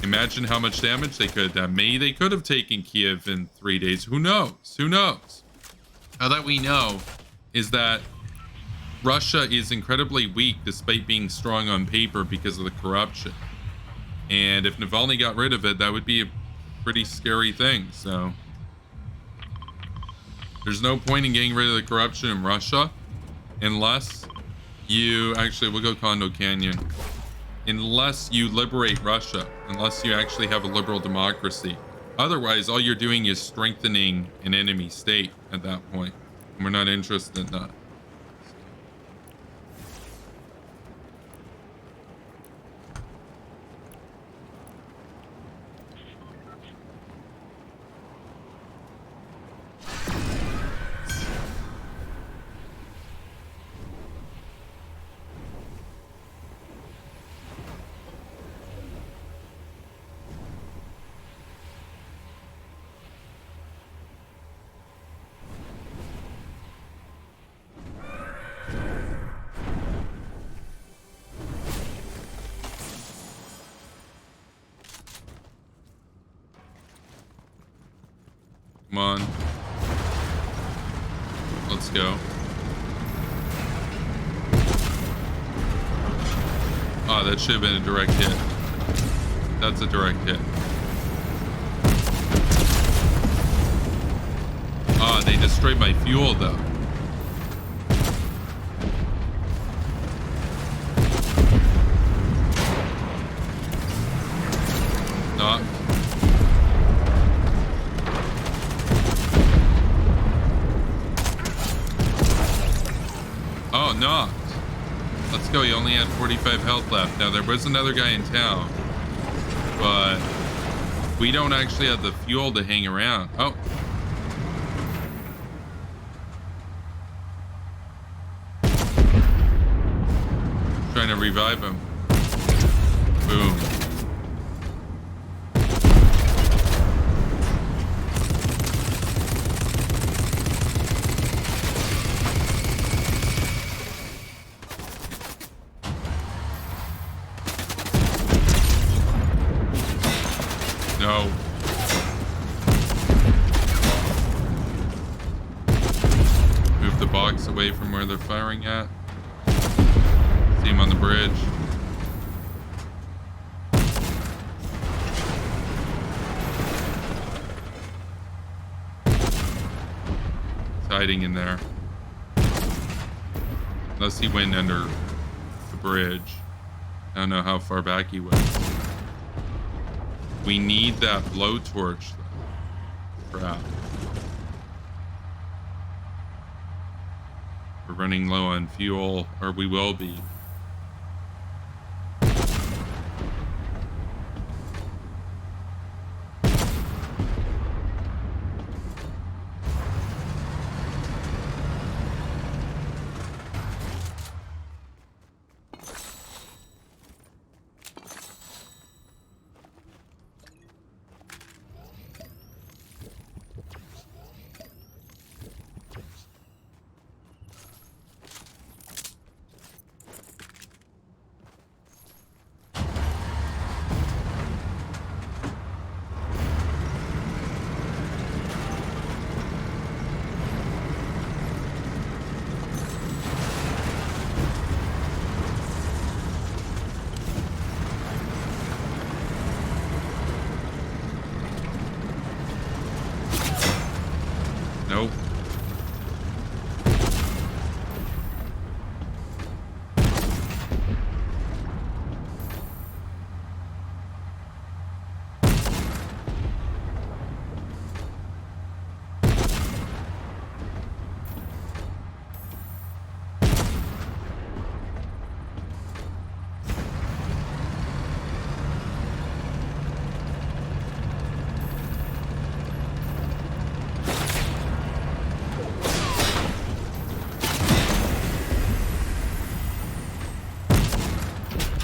imagine how much damage they could have done. Maybe they could have taken Kiev in 3 days. Who knows? Who knows? All that we know is that Russia is incredibly weak despite being strong on paper because of the corruption. And if Navalny got rid of it, that would be a pretty scary thing. So there's no point in getting rid of the corruption in Russia unless you actually, we'll go Condo Canyon. Unless you liberate Russia, unless you actually have a liberal democracy. Otherwise, all you're doing is strengthening an enemy state at that point. And we're not interested in that. Come on. Let's go. Oh, that should have been a direct hit. That's a direct hit. Ah, they destroyed my fuel though. Knocked. Oh, knocked. Let's go. He only had 45 health left. Now, there was another guy in town, but we don't actually have the fuel to hang around. Oh. Trying to revive him. Boom. No. Move the box away from where they're firing at. See him on the bridge. He's hiding in there. Unless he went under the bridge. I don't know how far back he went. We need that blowtorch, though. Crap. We're running low on fuel, or we will be.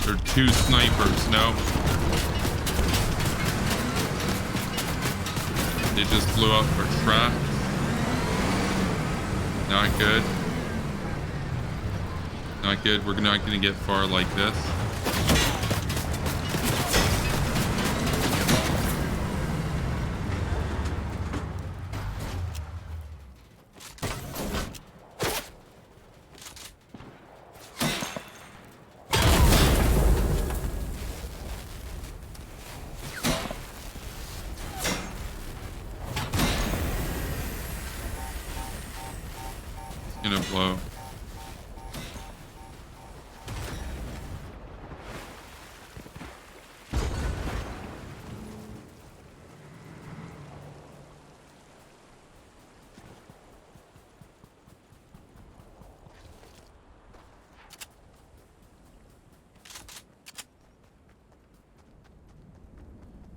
There are 2 snipers. No. They just blew up our tracks. Not good. Not good. We're not going to get far like this. Gonna blow.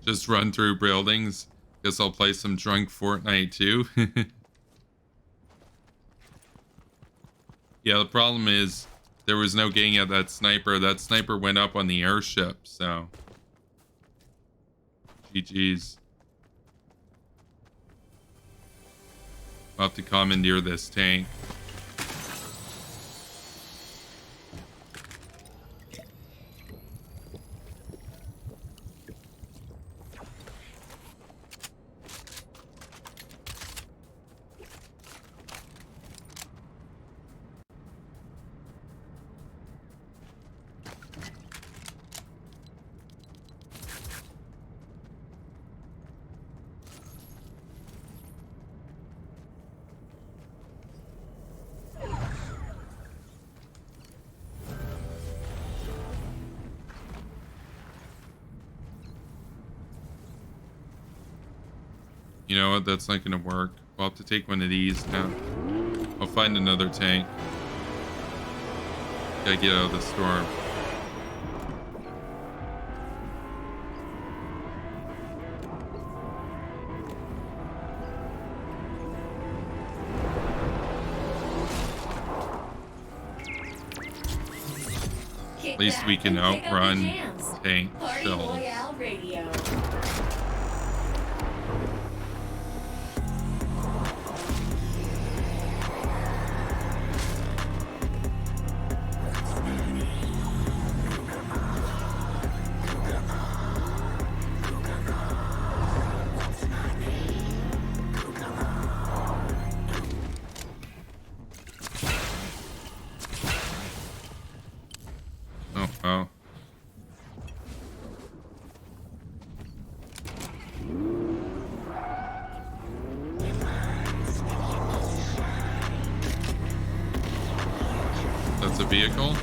Just run through buildings. Guess I'll play some drunk Fortnite too. Yeah, the problem is there was no getting at that sniper. That sniper went up on the airship, so GG's. I'll have to commandeer this tank. You know what? That's not gonna work. We'll have to take one of these now. I'll find another tank. Gotta get out of the storm. At least we can outrun tank shells. Oh. That's a vehicle?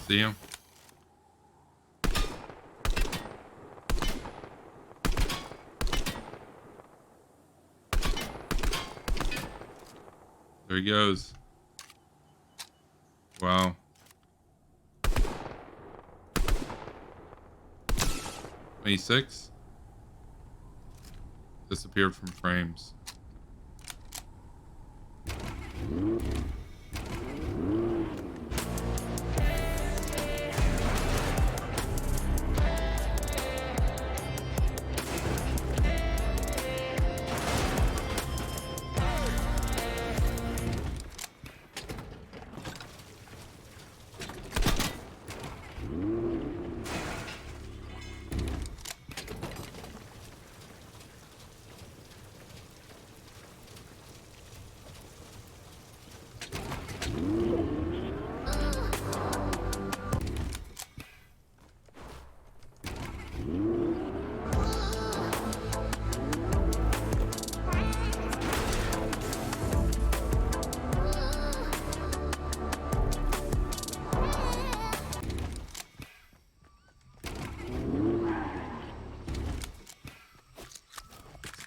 See him? There he goes. Wow. 26? Disappeared from frames.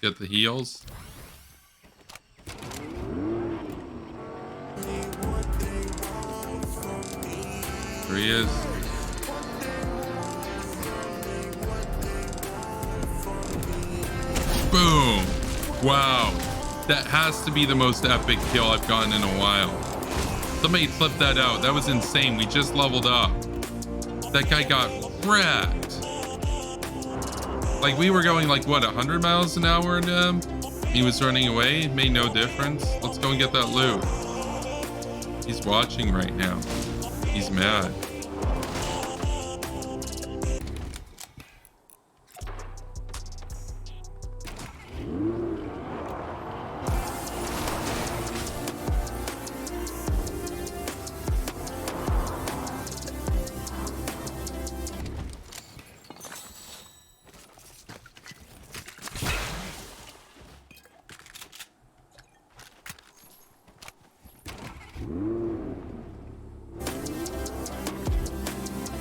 Get the heals. There he is. Boom. Wow. That has to be the most epic kill I've gotten in a while. Somebody clip that out. That was insane. We just leveled up. That guy got wrecked. Like, we were going like, what, 100 miles an hour into him? He was running away. It made no difference. Let's go and get that loot. He's watching right now. He's mad.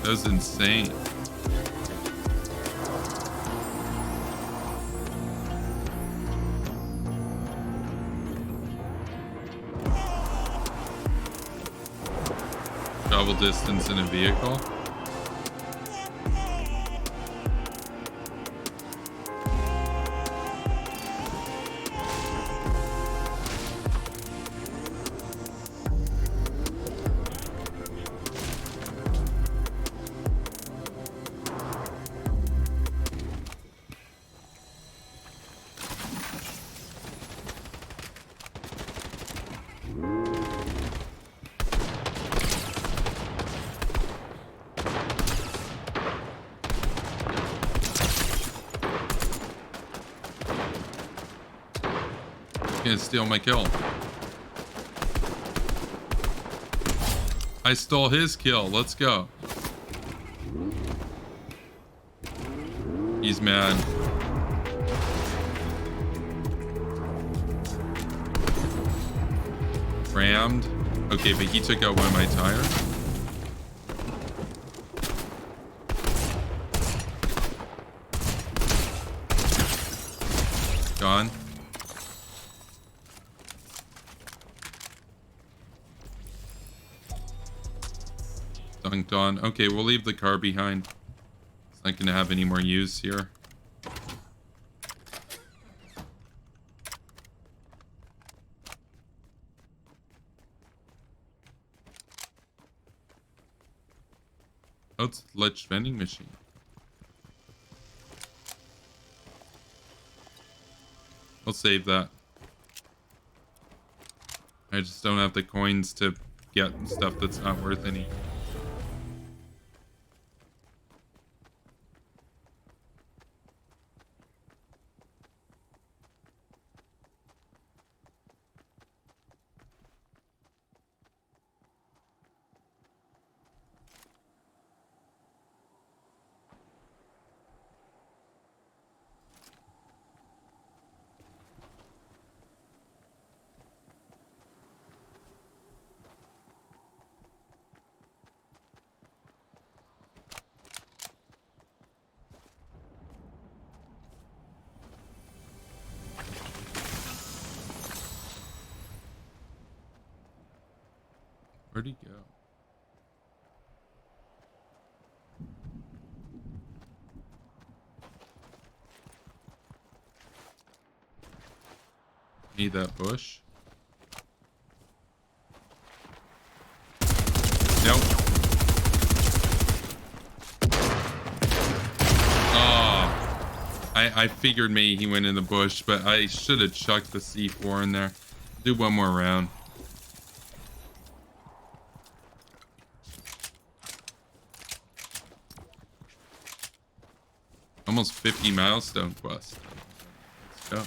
That was insane. Travel distance in a vehicle. Gonna steal my kill. I stole his kill. Let's go. He's mad. Rammed. Okay, but he took out one of my tires. Gone. Dunked on. Okay, we'll leave the car behind. It's not gonna have any more use here. Oh, it's a ledge vending machine. I'll save that. I just don't have the coins to get stuff that's not worth any. Where'd he go? Need that bush. Nope. Oh, I figured maybe he went in the bush, but I should have chucked the C4 in there. Do one more round. Almost 50 milestone quest. Let's go.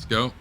Let's go.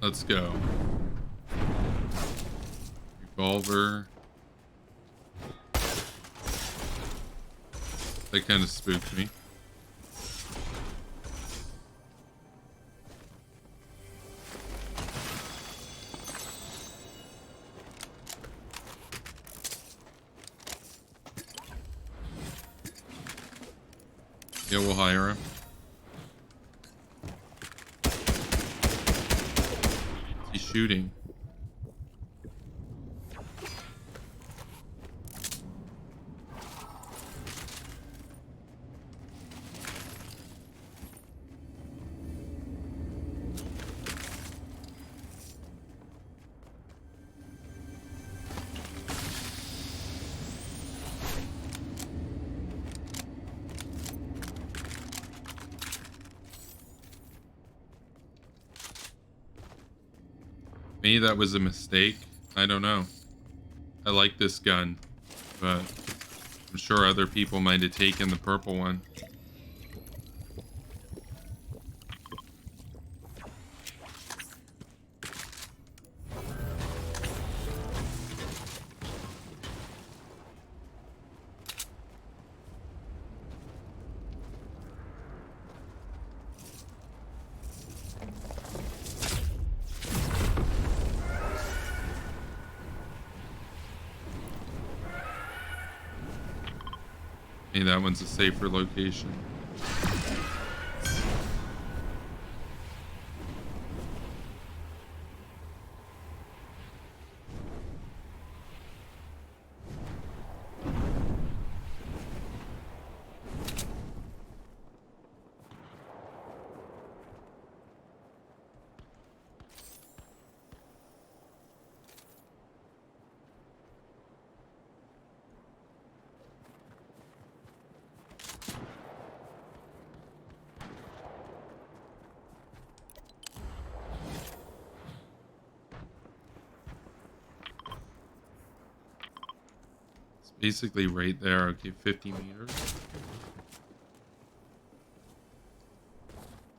Let's go. Revolver. That kind of spooked me. Yeah, we'll hire him. He's shooting. Maybe that was a mistake. I don't know. I like this gun, but I'm sure other people might have taken the purple one. Maybe that one's a safer location. Basically right there. Okay, 50 meters.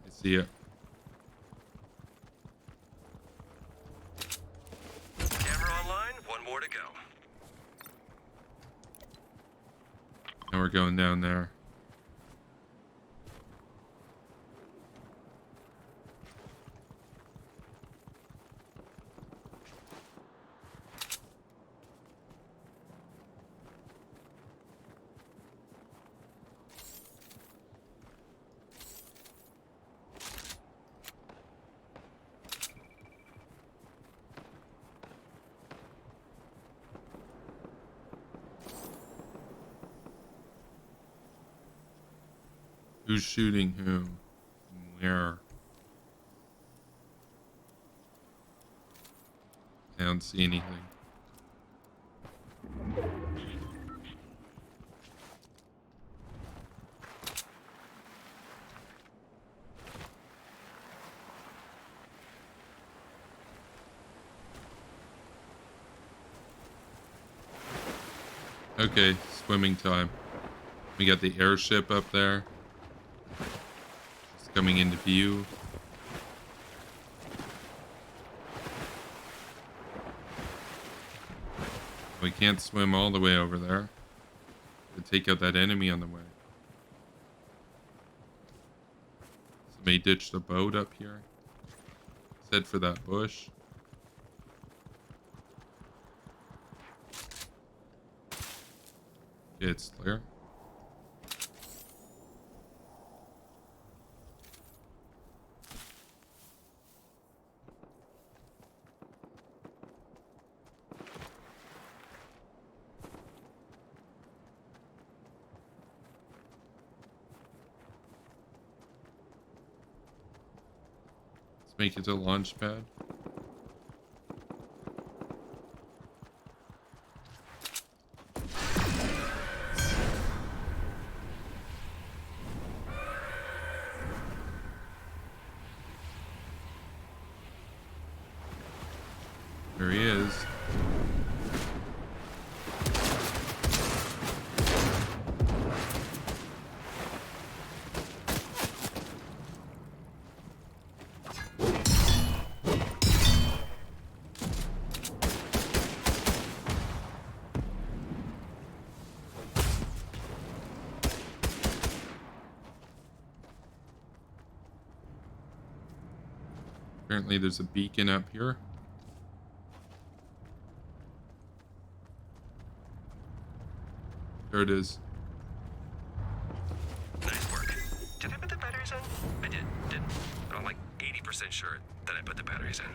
I see it. Camera online, one more to go. Now we're going down there. Who's shooting who? Where? I don't see anything. Okay, swimming time. We got the airship up there. It's coming into view. We can't swim all the way over there to take out that enemy on the way. May ditch the boat up here. Let's head for that bush. Okay, it's clear. Make it to launch pad. There he is. Apparently there's a beacon up here. There it is. Nice work. Did I put the batteries in? I didn't. But I'm like 80% sure that I put the batteries in.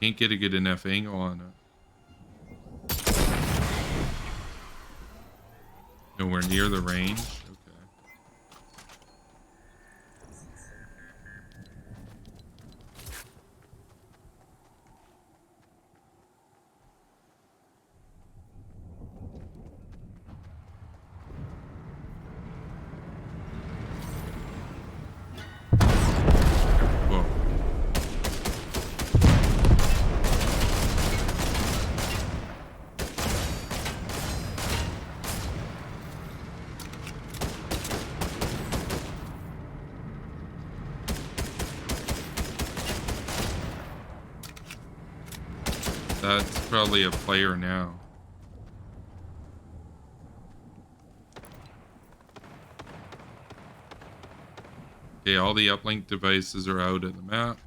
Can't get a good enough angle on it. Nowhere near the range. Okay. Whoa. That's probably a player now. Okay, all the uplink devices are out of the map.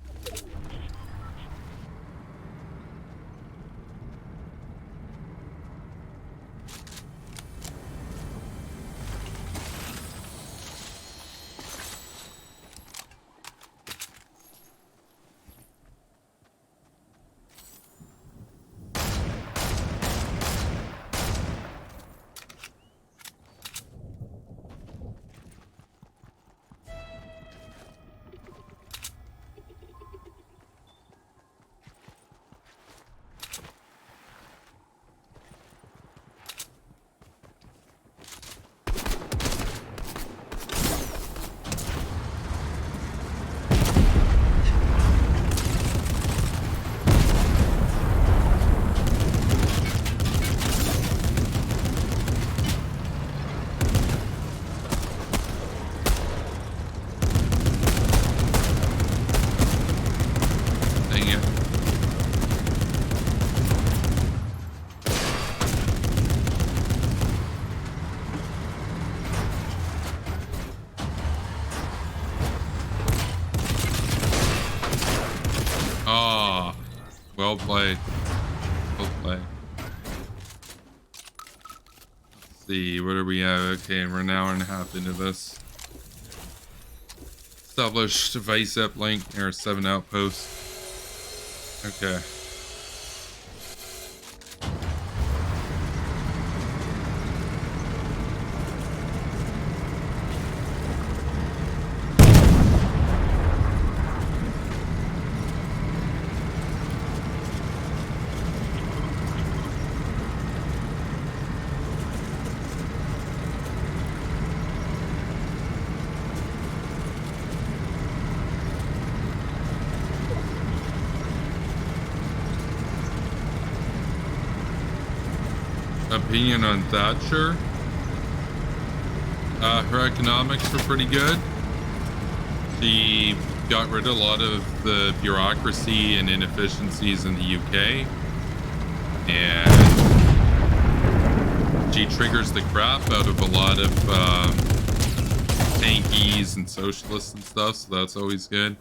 Dang it. Ah, well played. Well played. Let's see, what do we have? Okay, we're an hour and a half into this. Establish device uplink near 7 outposts. Okay. Opinion on Thatcher? Her economics were pretty good. She got rid of a lot of the bureaucracy and inefficiencies in the UK. And she triggers the crap out of a lot of tankies and socialists and stuff, so that's always good.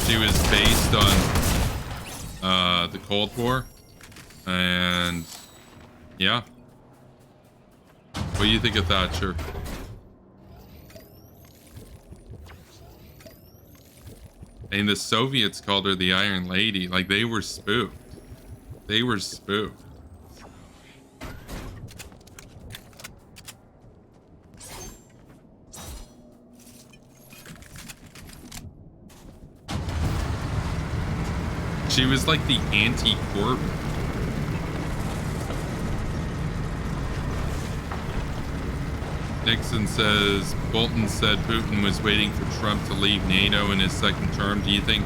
She was based on the Cold War. And yeah. What do you think of Thatcher? And the Soviets called her the Iron Lady. Like, they were spooked. They were spooked. She was like the anti-Corbyn. Nixon says, Bolton said Putin was waiting for Trump to leave NATO in his second term. Do you think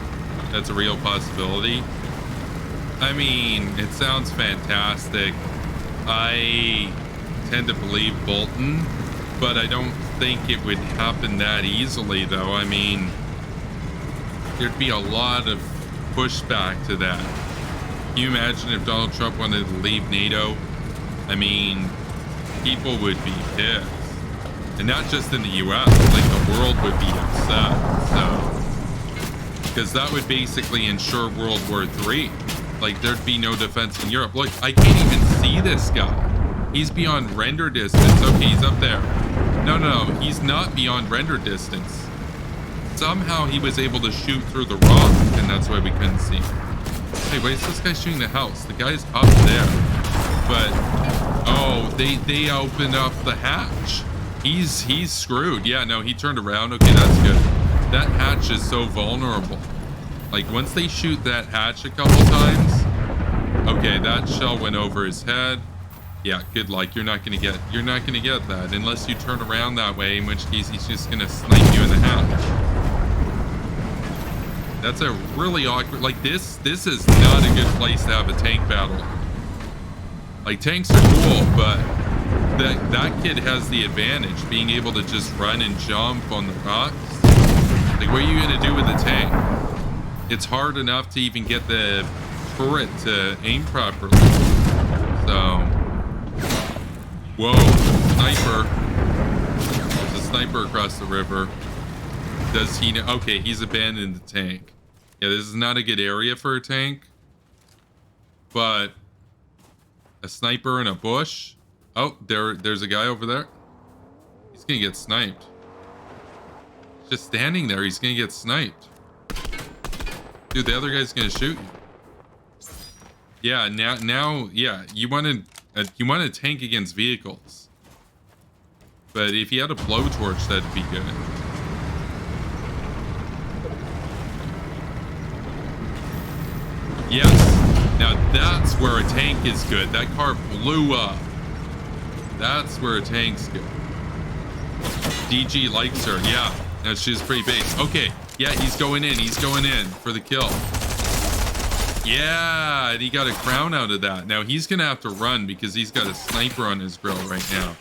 that's a real possibility? I mean, it sounds fantastic. I tend to believe Bolton, but I don't think it would happen that easily, though. I mean, there'd be a lot of pushback to that. Can you imagine if Donald Trump wanted to leave NATO? I mean, people would be pissed. And not just in the US, like the world would be upset. So, because that would basically ensure World War III. Like, there'd be no defense in Europe. Look, I can't even see this guy. He's beyond render distance. Okay, he's up there. No, he's not beyond render distance. Somehow he was able to shoot through the rock, and that's why we couldn't see him. Hey, wait, is this guy shooting the house? The guy's up there. But, oh, they opened up the hatch. He's screwed. Yeah, no, he turned around. Okay, that's good. That hatch is so vulnerable. Like, once they shoot that hatch a couple times, okay, that shell went over his head. Yeah, good luck. You're not gonna get that unless you turn around that way, in which case he's just gonna snipe you in the hatch. That's a really awkward, like, this is not a good place to have a tank battle. Like, tanks are cool, but that kid has the advantage, being able to just run and jump on the rocks. Like, what are you gonna do with the tank? It's hard enough to even get the turret to aim properly. So, whoa, sniper. There's a sniper across the river. Does he know? Okay, he's abandoned the tank. Yeah, this is not a good area for a tank. But a sniper in a bush. Oh, there's a guy over there. He's gonna get sniped. Just standing there, he's gonna get sniped. Dude, the other guy's gonna shoot you. Yeah, now, yeah, you want a tank against vehicles. But if you had a blowtorch, that'd be good. Yes, now that's where a tank is good. That car blew up. That's where a tank's good. DG likes her, yeah. No, she's pretty base. Okay, yeah, he's going in for the kill. Yeah, and he got a crown out of that. Now he's gonna have to run because he's got a sniper on his grill right now.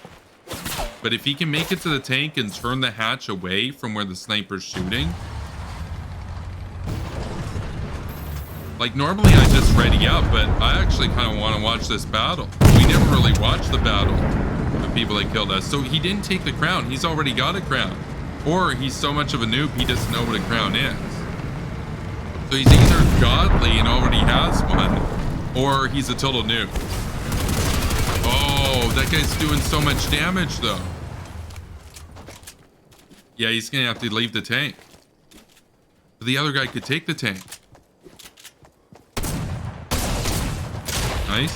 But if he can make it to the tank and turn the hatch away from where the sniper's shooting. Like, normally I just ready up, but I actually kind of want to watch this battle. We never really watched the battle of people that killed us. So he didn't take the crown. He's already got a crown. Or he's so much of a noob, he doesn't know what a crown is. So he's either godly and already has one, or he's a total noob. Oh, that guy's doing so much damage, though. Yeah, he's going to have to leave the tank. But the other guy could take the tank. Nice.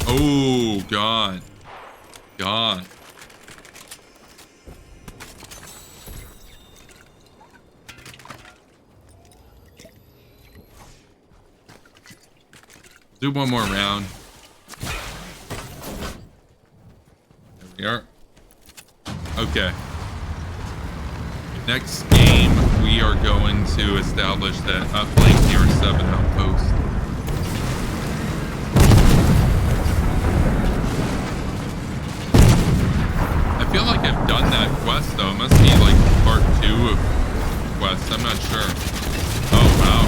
Oh, gone. Gone. Do one more round. There we are. Okay. Next game, we are going to establish that uplink near 7 outpost. northwest. I'm not sure. Oh, wow.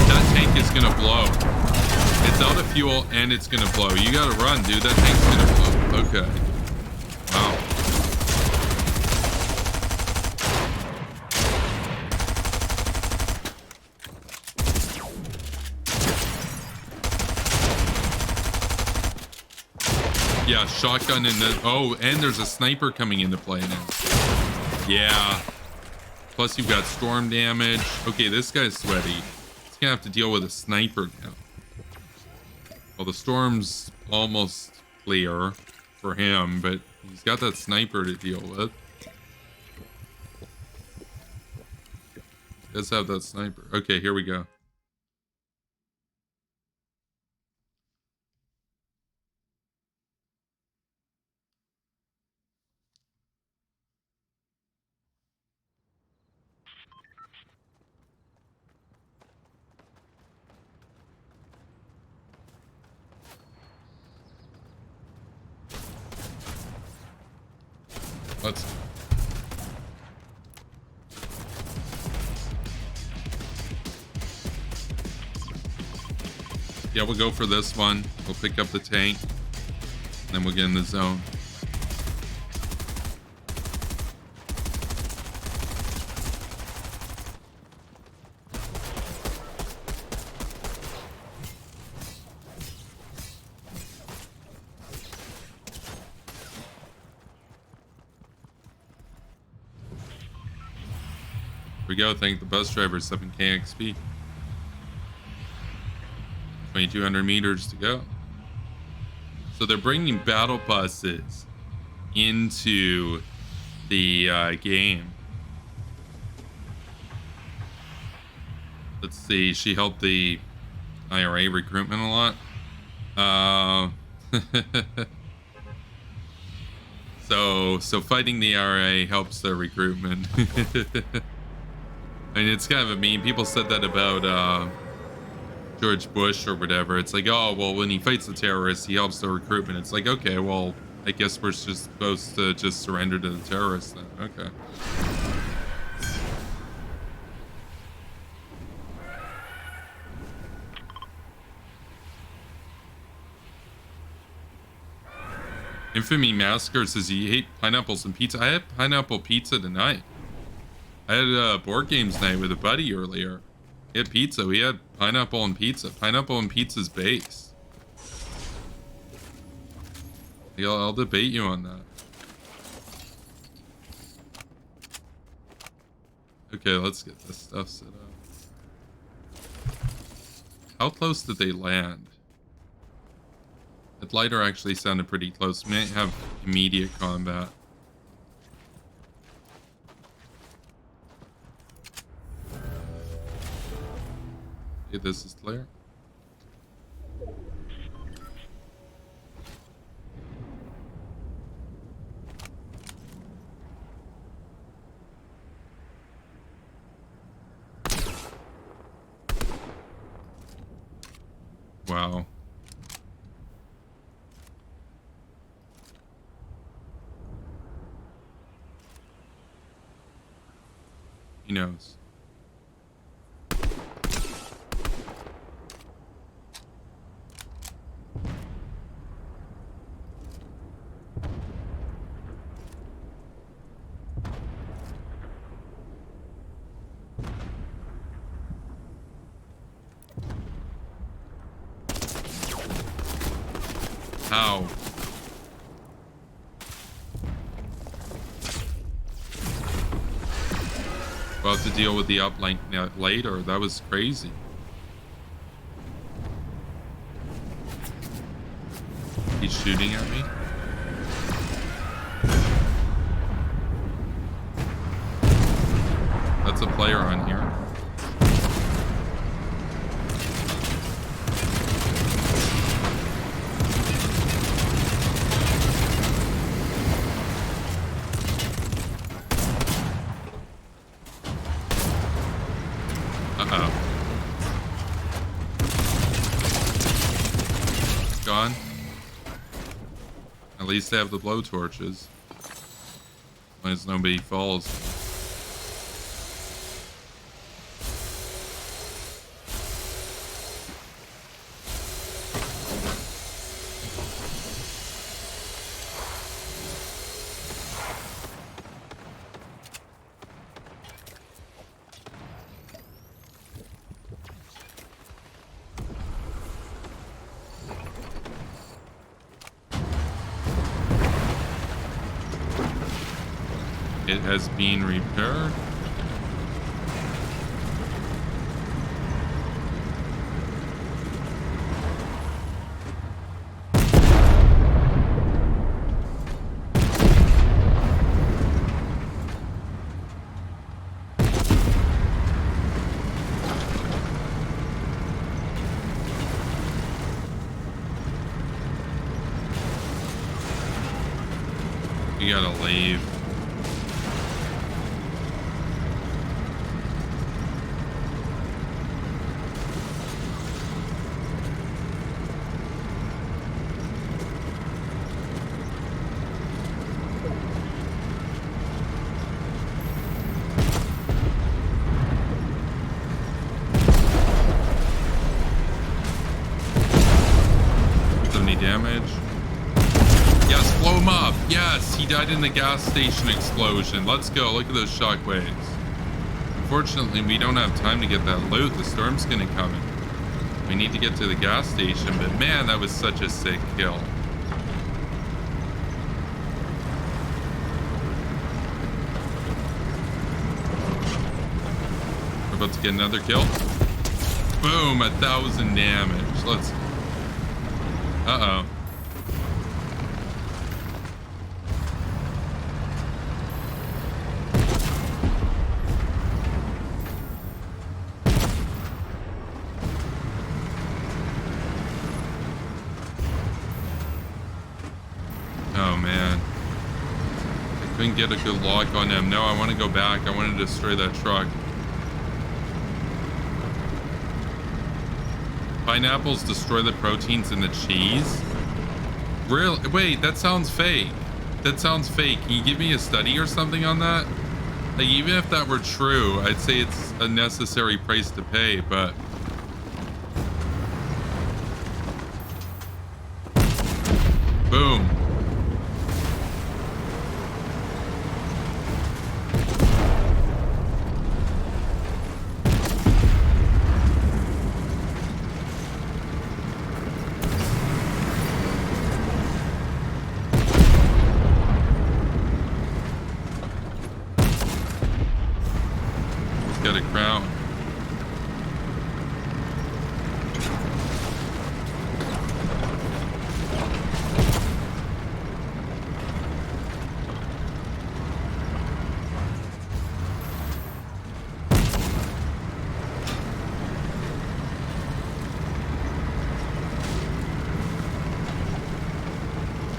That tank is gonna blow. It's out of fuel and it's gonna blow. You gotta run, dude. That tank's gonna blow. Okay. Wow. Yeah, shotgun in the... Oh, and there's a sniper coming into play now. Yeah. Plus you've got storm damage. Okay, this guy's sweaty. He's gonna have to deal with a sniper now. Well, the storm's almost clear for him, but he's got that sniper to deal with. He does have that sniper. Okay, here we go. Let's... Yeah, we'll go for this one. We'll pick up the tank. And then we'll get in the zone. Here we go. Thank the bus driver. 7k XP. 2200 meters to go. So they're bringing battle buses into the game. Let's see. She helped the IRA recruitment a lot. So fighting the IRA helps their recruitment. I mean, it's kind of a meme. People said that about George Bush or whatever. It's like, oh, well, when he fights the terrorists, he helps the recruitment. It's like, okay, well, I guess we're just supposed to just surrender to the terrorists then. Okay. Infamy Massacre says you hate pineapples and pizza. I had pineapple pizza tonight. I had a board games night with a buddy earlier. He had pizza. We had pineapple and pizza. Pineapple and pizza's base. I'll debate you on that. Okay, let's get this stuff set up. How close did they land? That lighter actually sounded pretty close. We might have immediate combat. Okay, this is clear. Wow. He knows. How? We'll have to deal with the uplink later. That was crazy. He's shooting at me. That's a player on here. Gone. At least they have the blow torches. As long as nobody falls. It has been repaired. We gotta leave. Damage. Yes, blow him up. Yes, he died in the gas station explosion. Let's go. Look at those shockwaves. Unfortunately, we don't have time to get that loot. The storm's gonna come in. We need to get to the gas station, but man, that was such a sick kill. We're about to get another kill. Boom, 1,000 damage. Let's... Uh-oh. Oh, man. I couldn't get a good lock on him. No, I want to go back. I want to destroy that truck. Pineapples destroy the proteins in the cheese? Really? Wait, that sounds fake. That sounds fake. Can you give me a study or something on that? Like, even if that were true, I'd say it's a necessary price to pay, but... Boom. Got a crown.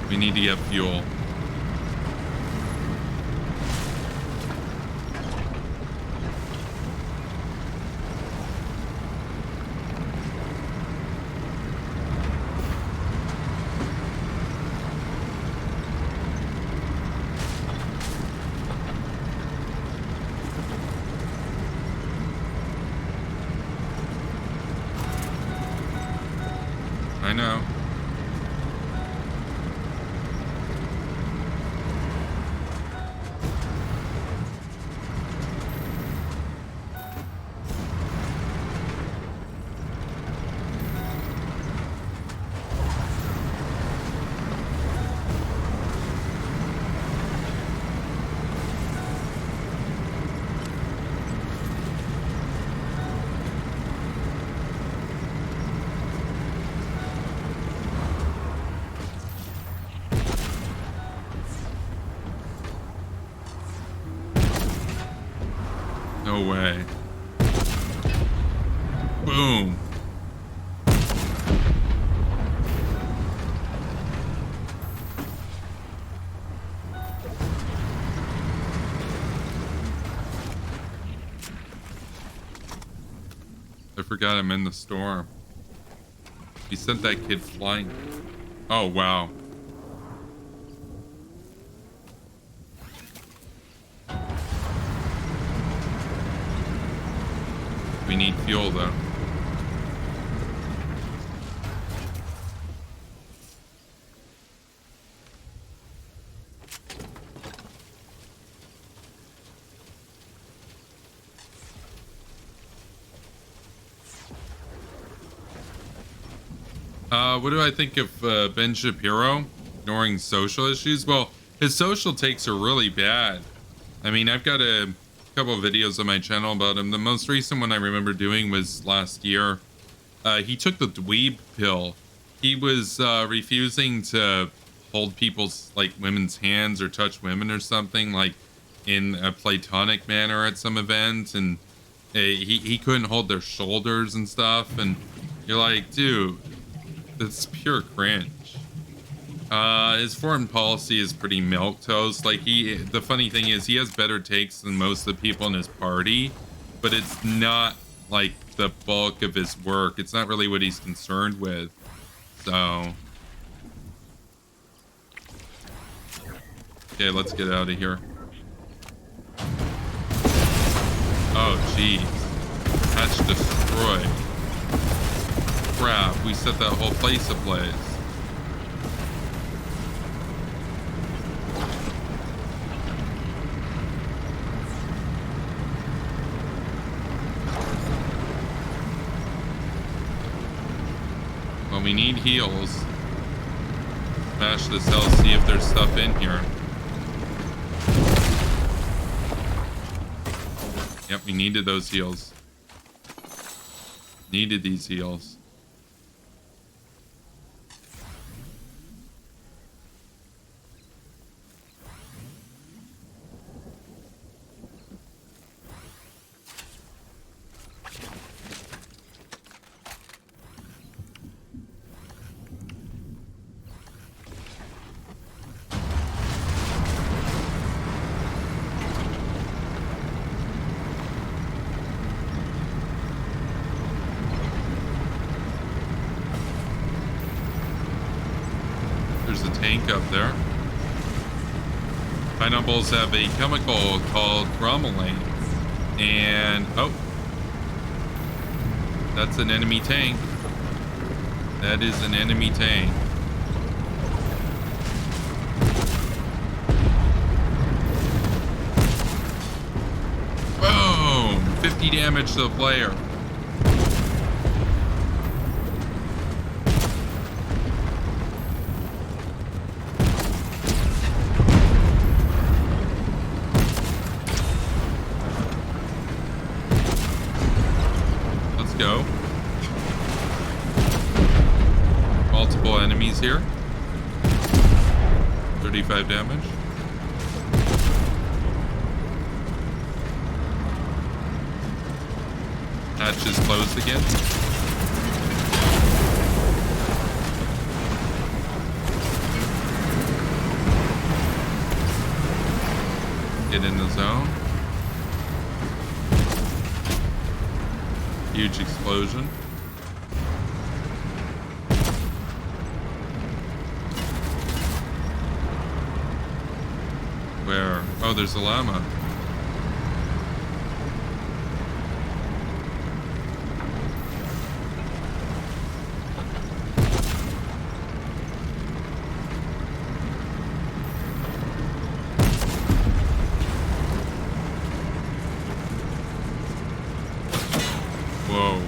We need to get fuel. I know. No way. Boom. I forgot I'm in the storm. He sent that kid flying. Oh, wow. We need fuel, though. What do I think of Ben Shapiro ignoring social issues? Well, his social takes are really bad. I mean, I've got a couple of videos on my channel about him. The most recent one I remember doing was last year. He took the dweeb pill. He was refusing to hold people's, like, women's hands or touch women or something, like in a platonic manner at some event, and he couldn't hold their shoulders and stuff, and you're like, dude, that's pure cringe. His foreign policy is pretty milquetoast. Like, the funny thing is, he has better takes than most of the people in his party, but it's not like the bulk of his work. It's not really what he's concerned with. So, okay, let's get out of here. Oh, jeez. Hatch destroyed. Crap, we set that whole place ablaze. Well, we need heals. Smash this cell, see if there's stuff in here. Yep, we needed those heals. Needed these heals. There's a tank up there. Pineapples have a chemical called bromelain. And, oh, that's an enemy tank. That is an enemy tank. Boom! 50 damage to the player. Go. Multiple enemies here. 35 damage. Hatch is closed again. Get in the zone. Huge explosion. Where? Oh, there's a llama. Whoa.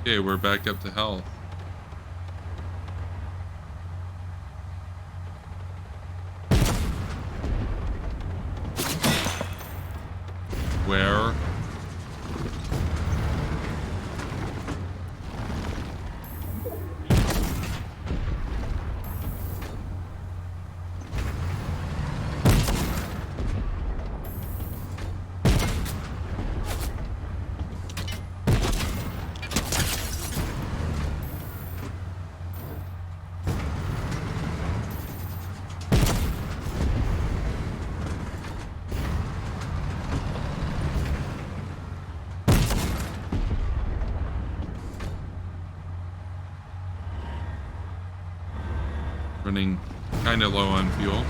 Okay, we're back up to health. Where? Running kind of low on fuel.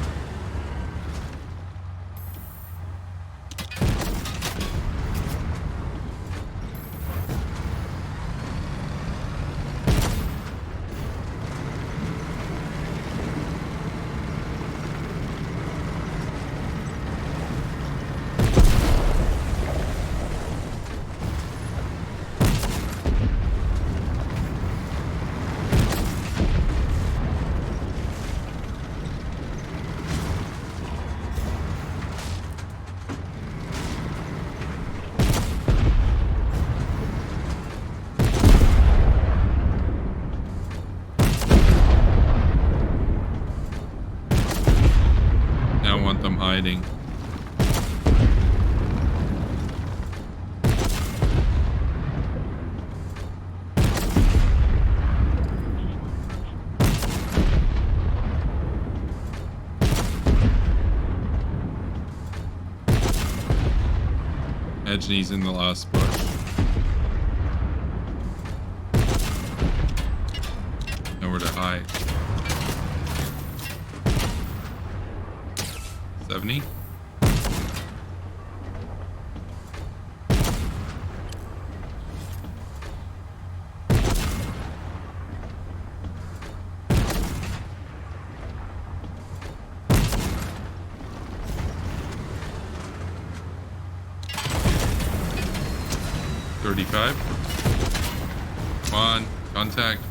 Imagine he's in the last bush. Nowhere to hide. 70. Come on, contact.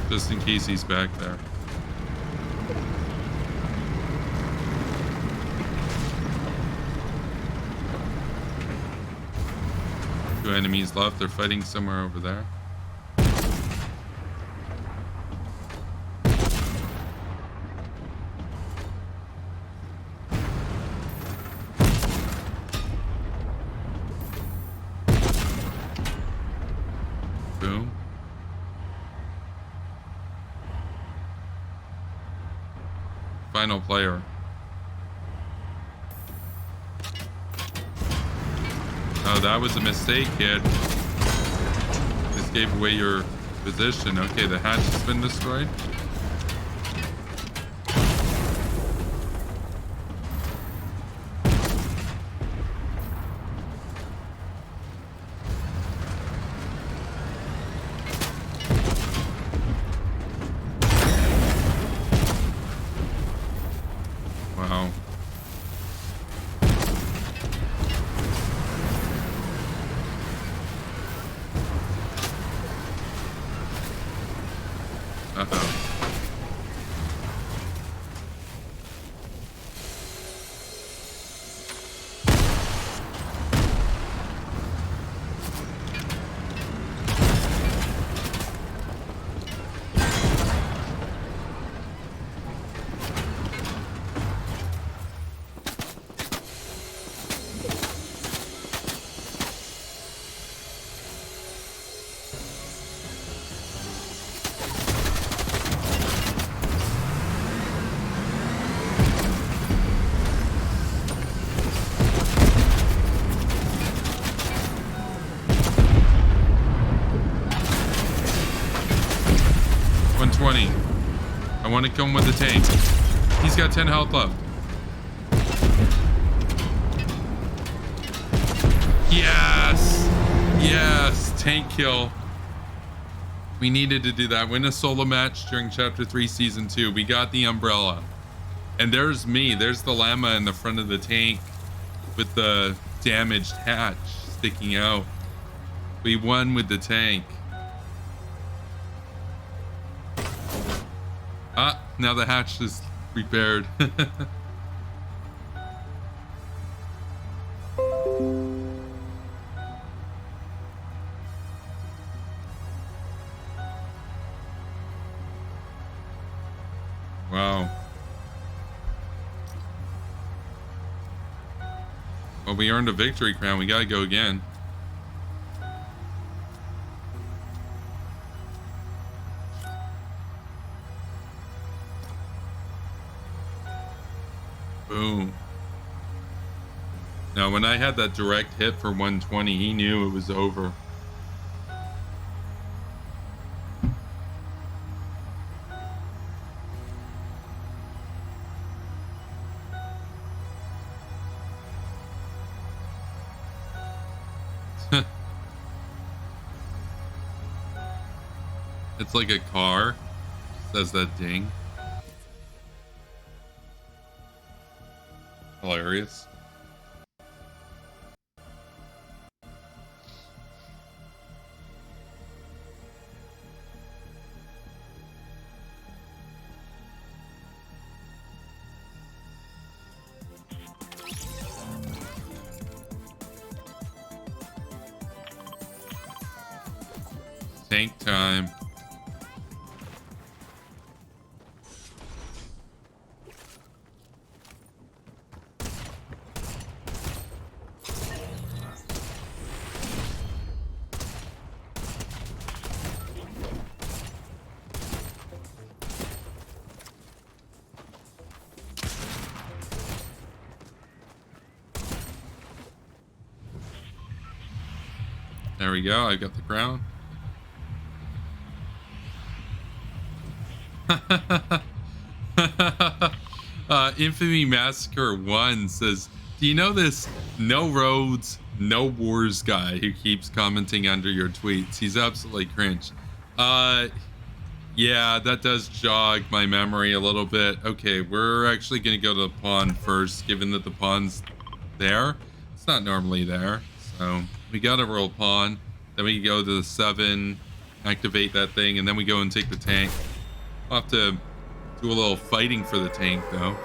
Just in case he's back there. Two enemies left. They're fighting somewhere over there. Boom. Final player. Oh, that was a mistake, kid. Just gave away your position. Okay, the hatch has been destroyed. Wow. Uh-oh. I want to come with the tank. He's got 10 health left. Yes! Yes! Tank kill. We needed to do that. Win a solo match during Chapter 3, Season 2. We got the umbrella. And there's me. There's the llama in the front of the tank with the damaged hatch sticking out. We won with the tank. Ah, now the hatch is repaired. Wow. Well, we earned a victory crown. We gotta go again. Boom. Now, when I had that direct hit for 120, he knew it was over. It's like a car. Says that ding. Hilarious. tank time. There we go. I got the crown. Infamy Massacre 1 says, do you know this no roads, no wars guy who keeps commenting under your tweets? He's absolutely cringe. Yeah, that does jog my memory a little bit. Okay, we're actually going to go to the pond first, given that the pond's there. It's not normally there. So we got to roll pawn. Then we go to the 7, activate that thing, and then we go and take the tank. We'll have to do a little fighting for the tank, though.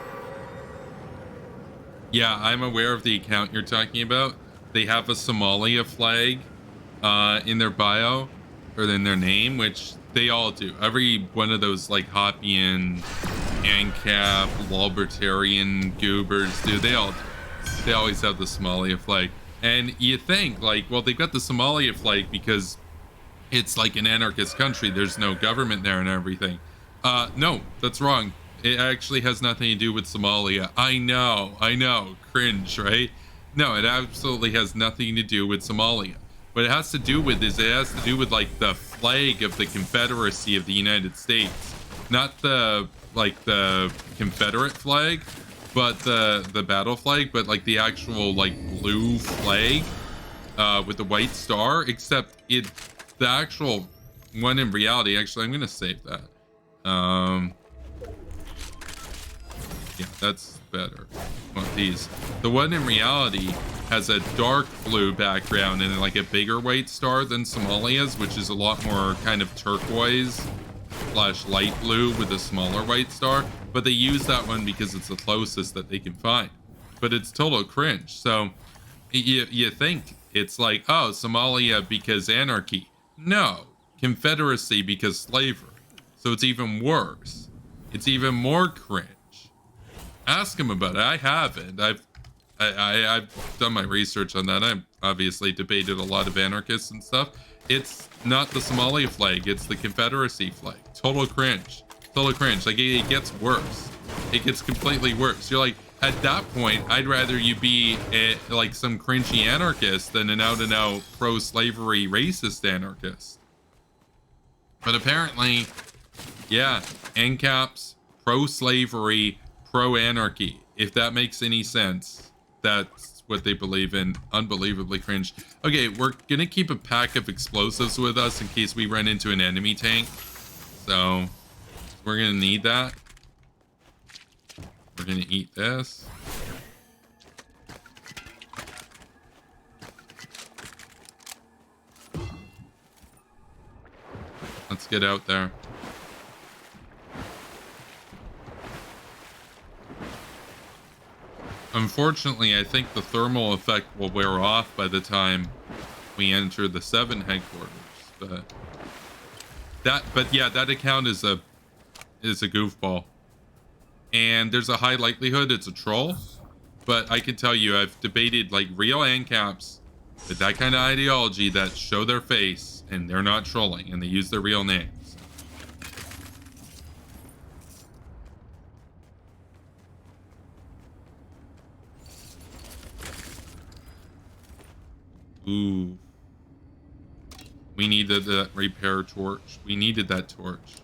Yeah, I'm aware of the account you're talking about. They have a Somalia flag in their bio, or in their name, which they all do. Every one of those, like, Hoppian, ANCAP, Libertarian goobers do. They all do. They always have the Somalia flag. And you think, like, well, they've got the Somalia flag because it's like an anarchist country. There's no government there and everything. No, that's wrong. It actually has nothing to do with Somalia. I know. Cringe, right? No, it absolutely has nothing to do with Somalia. What it has to do with is it has to do with, like, the flag of the Confederacy of the United States. Not the, like, the Confederate flag, but the battle flag, but like the actual like blue flag with the white star, except the actual one in reality, actually I'm gonna save that. Yeah, that's better. Want these. The one in reality has a dark blue background and like a bigger white star than Somalia's, which is a lot more kind of turquoise / light blue with a smaller white star, but they use that one because it's the closest that they can find. But it's total cringe. So you think it's like, oh, Somalia because anarchy. No, Confederacy because slavery. So it's even worse. It's even more cringe. Ask him about it. I haven't. I've done my research on that. I've obviously debated a lot of anarchists and stuff. It's not the Somalia flag. It's the Confederacy flag. Total cringe. Total cringe. Like, it gets worse. It gets completely worse. You're like, at that point, I'd rather you be like some cringy anarchist than an out-and-out pro-slavery racist anarchist. But apparently, yeah, ANCAPs, pro-slavery, pro-anarchy. If that makes any sense, that's what they believe in. Unbelievably cringe. Okay, we're gonna keep a pack of explosives with us in case we run into an enemy tank. So we're gonna need that. We're gonna eat this. Let's get out there. Unfortunately, I think the thermal effect will wear off by the time we enter the 7 headquarters. But yeah, that account is a goofball. And there's a high likelihood it's a troll. But I can tell you, I've debated like real ANCAPs with that kind of ideology that show their face and they're not trolling and they use their real names. Ooh. We needed that repair torch. We needed that torch.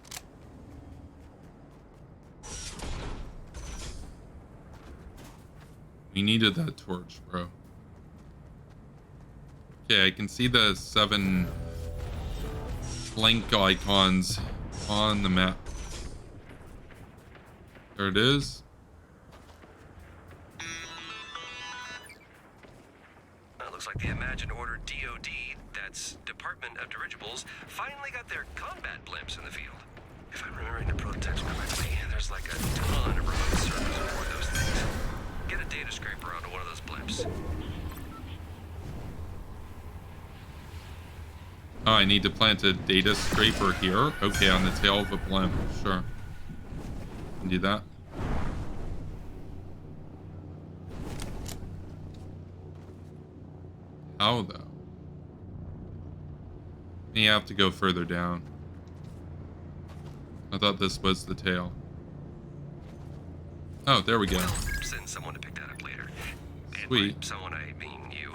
We needed that torch, bro. Okay, I can see the 7 link icons on the map. There it is. Looks like the Imagine Order DOD, that's Department of Dirigibles, finally got their combat blimps in the field. If I'm remembering the prototypes correctly, there's like a ton of remote servers aboard those things. Get a data scraper onto one of those blimps. Oh, I need to plant a data scraper here. Okay, on the tail of a blimp. Sure. Can do that. How though? You have to go further down. I thought this was the tail. Oh, there we go. We'll send someone to pick that up later. Sweet. And by someone, I mean you.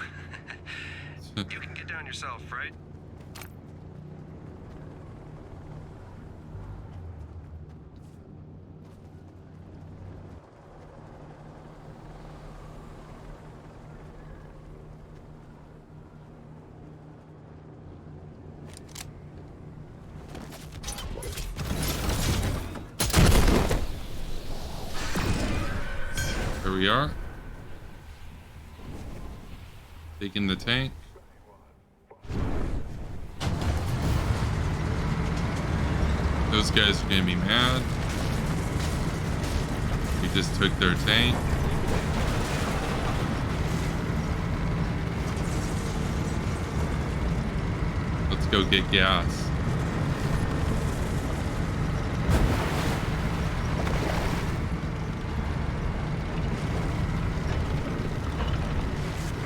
You can get down yourself, right? Here we are. Taking the tank. Those guys are gonna be mad. We just took their tank. Let's go get gas.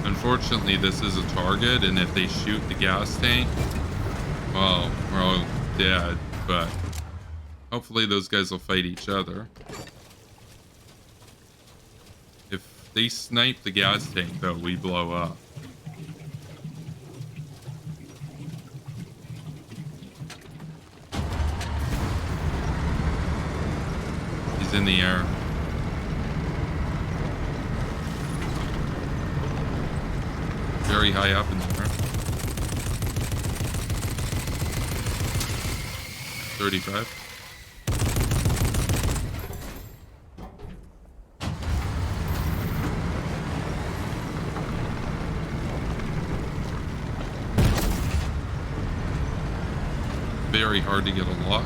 Unfortunately, this is a target, and if they shoot the gas tank, well, we're all dead, but hopefully those guys will fight each other. If they snipe the gas tank, though, we blow up. He's in the air. Very high up in the air. 35. Very hard to get a lock.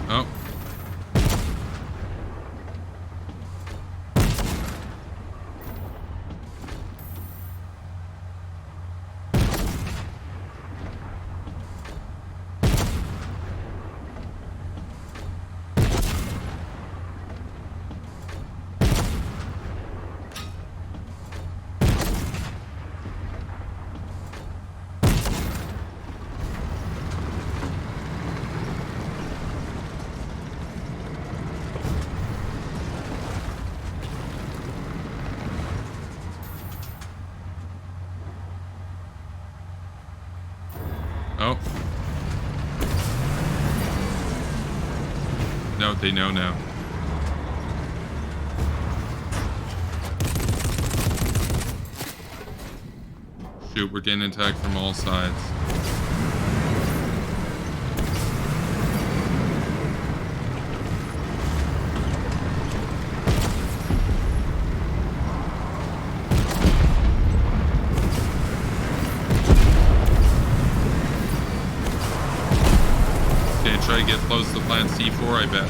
Oh. Oh. No, they know now. Shoot, we're getting attacked from all sides. Try to get close to plant C4, I bet.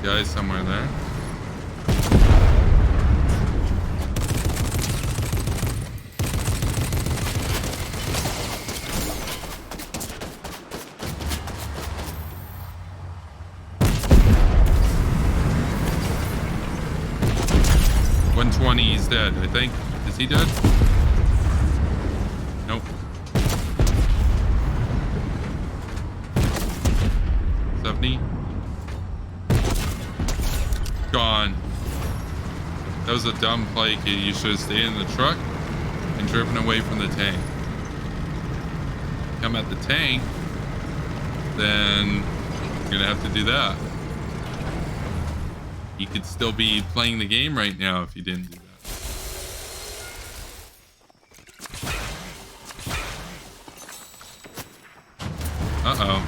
Guys somewhere there. He's dead, I think. Is he dead? Nope. 70. Gone. That was a dumb play, kid. You should have stayed in the truck and driven away from the tank. Come at the tank, then you're gonna have to do that. You could still be playing the game right now if you didn't do that. Uh-oh.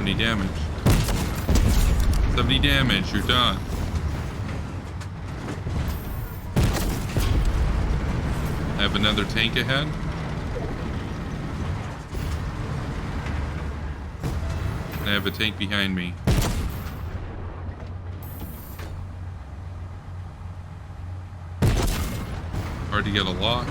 70 damage. 70 damage, you're done. I have another tank ahead. I have a tank behind me. Hard to get a lock.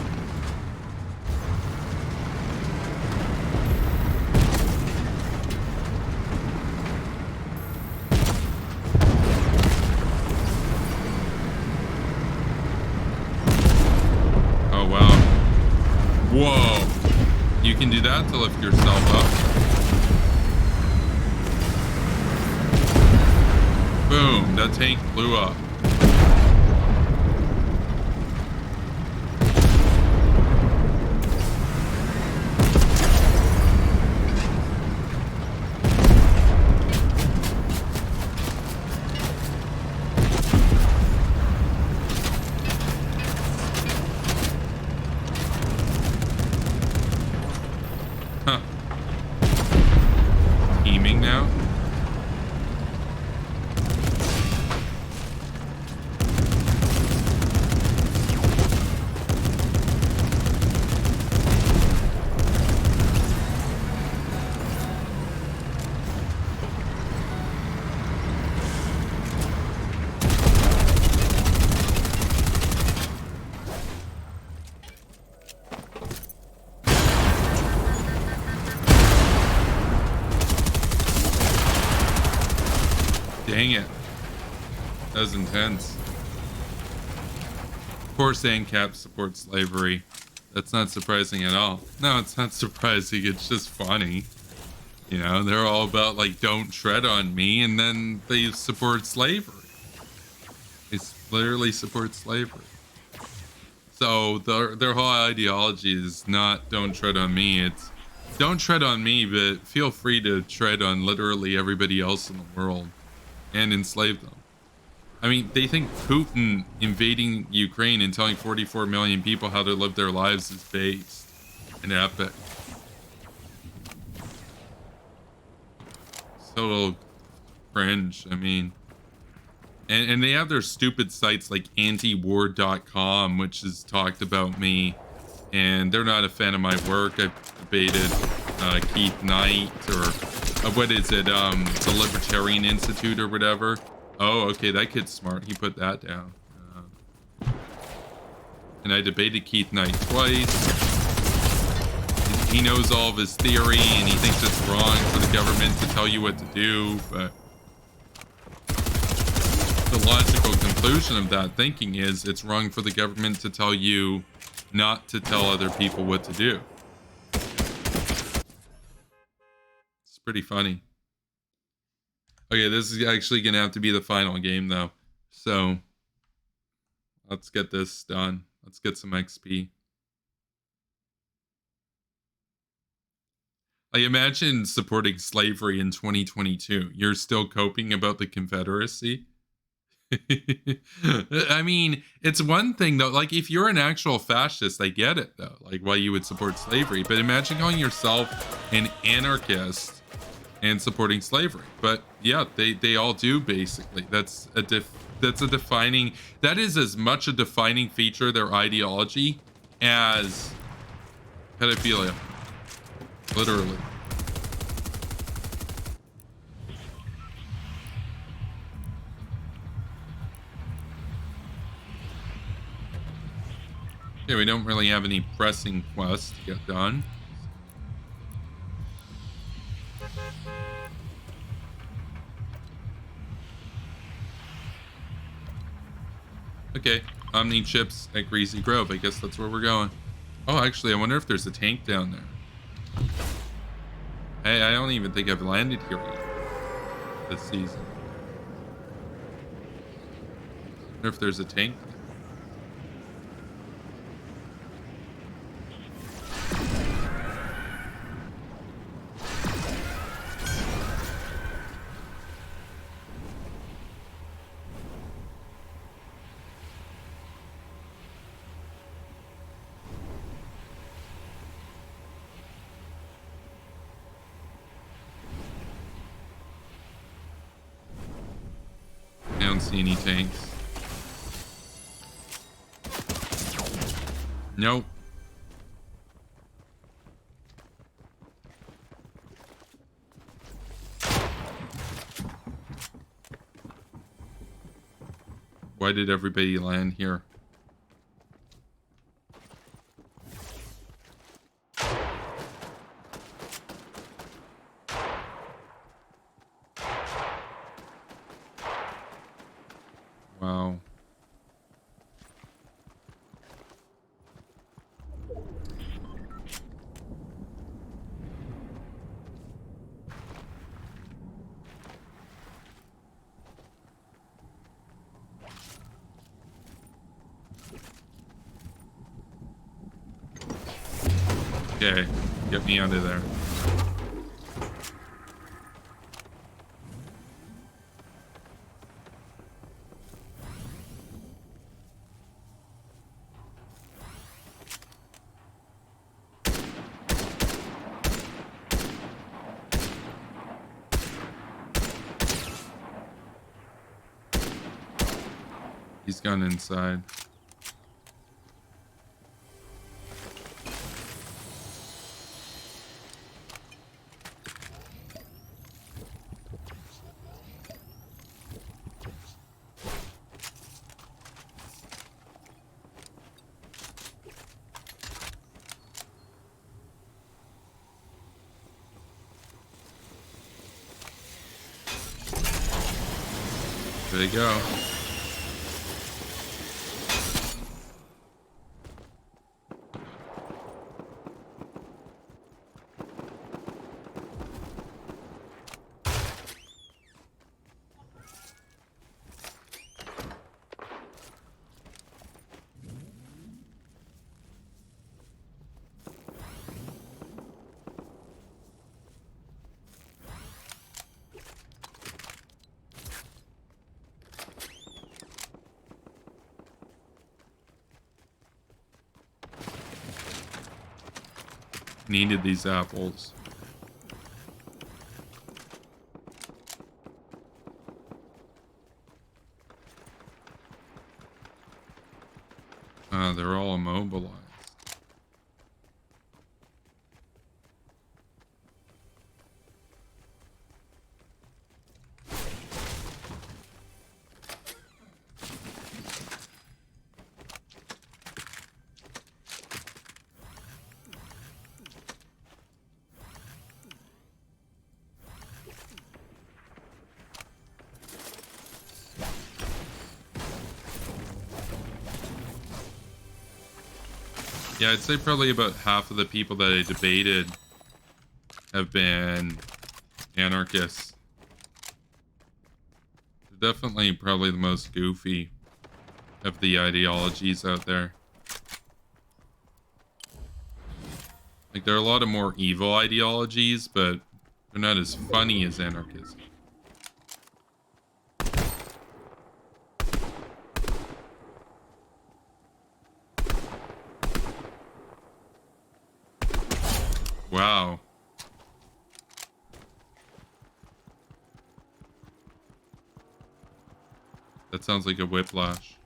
Oh, wow. Whoa. You can do that to lift yourself up. Boom. That tank blew up. Teaming now. Dang it. That was intense. Of course, ANCAP supports slavery. That's not surprising at all. No, it's not surprising. It's just funny. You know, they're all about, like, don't tread on me, and then they support slavery. They literally support slavery. So their whole ideology is not don't tread on me. It's don't tread on me, but feel free to tread on literally everybody else in the world and enslave them. I mean, they think Putin invading Ukraine and telling 44 million people how to live their lives is based and epic. It's total cringe. I mean, and they have their stupid sites like antiwar.com, which has talked about me, and they're not a fan of my work. I've debated Keith Knight, or what is it, the Libertarian Institute or whatever. Oh, okay, that kid's smart. He put that down. And I debated Keith Knight twice. He knows all of his theory, and he thinks it's wrong for the government to tell you what to do, but the logical conclusion of that thinking is it's wrong for the government to tell you not to tell other people what to do. It's pretty funny. Okay, this is actually gonna have to be the final game though. So let's get this done. Let's get some XP. I imagine supporting slavery in 2022. You're still coping about the Confederacy? I mean, it's one thing though, like if you're an actual fascist, I get it though, like why you would support slavery, but imagine calling yourself an anarchist and supporting slavery. But yeah, they all do basically. That's a defining, that is as much a defining feature of their ideology as pedophilia, literally. Yeah, we don't really have any pressing quests to get done. Okay, Omni chips at Greasy Grove. I guess that's where we're going. Oh, actually, I wonder if there's a tank down there. Hey, I don't even think I've landed here yet this season. I wonder if there's a tank there. don't see any tanks. Nope. Why did everybody land here? Wow. Okay, get me out of there. He's gone inside. There they go. Needed these apples. They're all immobilized. Yeah, I'd say probably about half of the people that I debated have been anarchists. They're definitely probably the most goofy of the ideologies out there. Like, there are a lot of more evil ideologies, but they're not as funny as anarchism. Wow. That sounds like a whiplash.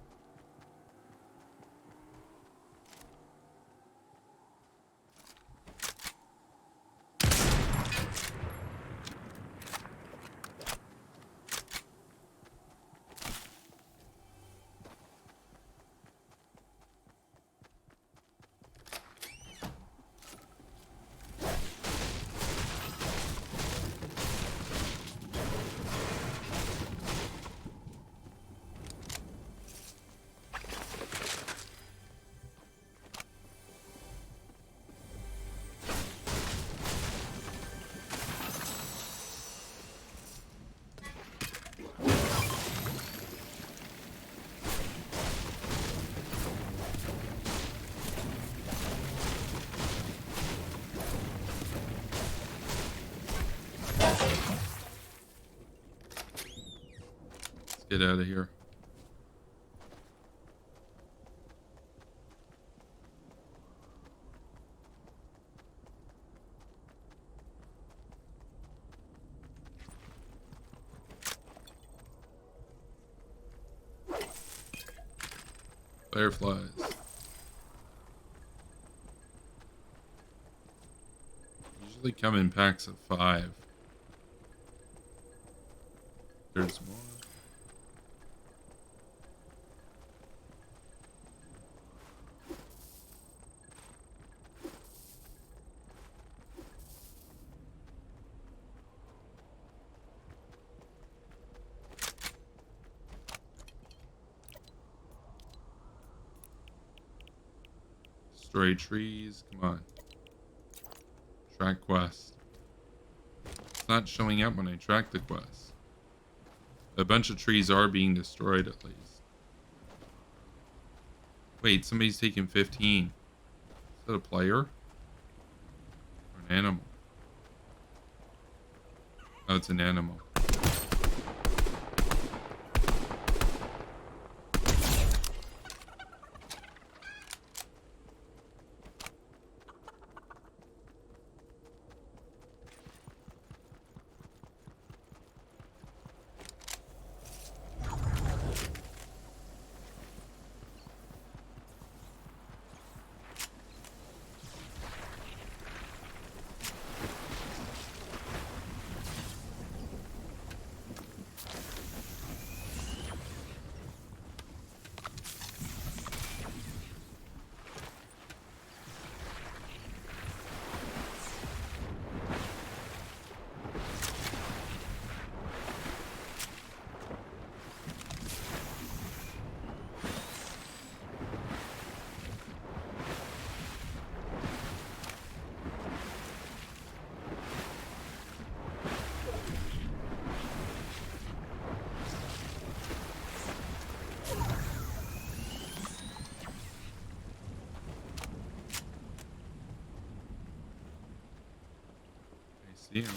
Get out of here. Fireflies. Usually come in packs of 5. There's more. Destroy trees. Come on. Track quest. It's not showing up when I track the quest. A bunch of trees are being destroyed at least. Wait, somebody's taking 15. Is that a player? Or an animal? Oh, it's an animal. See him.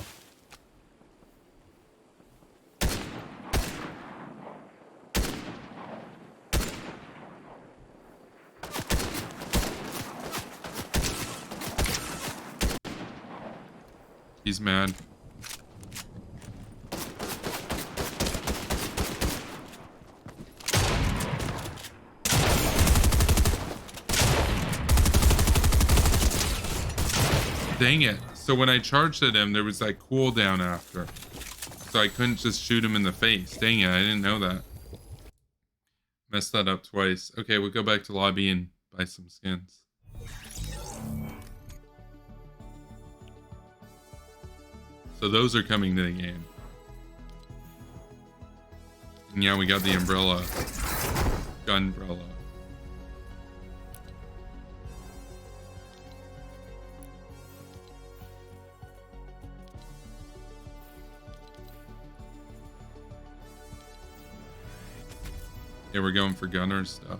He's mad. Dang it. So when I charged at him, there was that cooldown after. So I couldn't just shoot him in the face. Dang it, I didn't know that. Messed that up twice. Okay, we'll go back to lobby and buy some skins. So those are coming to the game. And yeah, we got the umbrella. Gunbrella. Yeah, we're going for gunner stuff.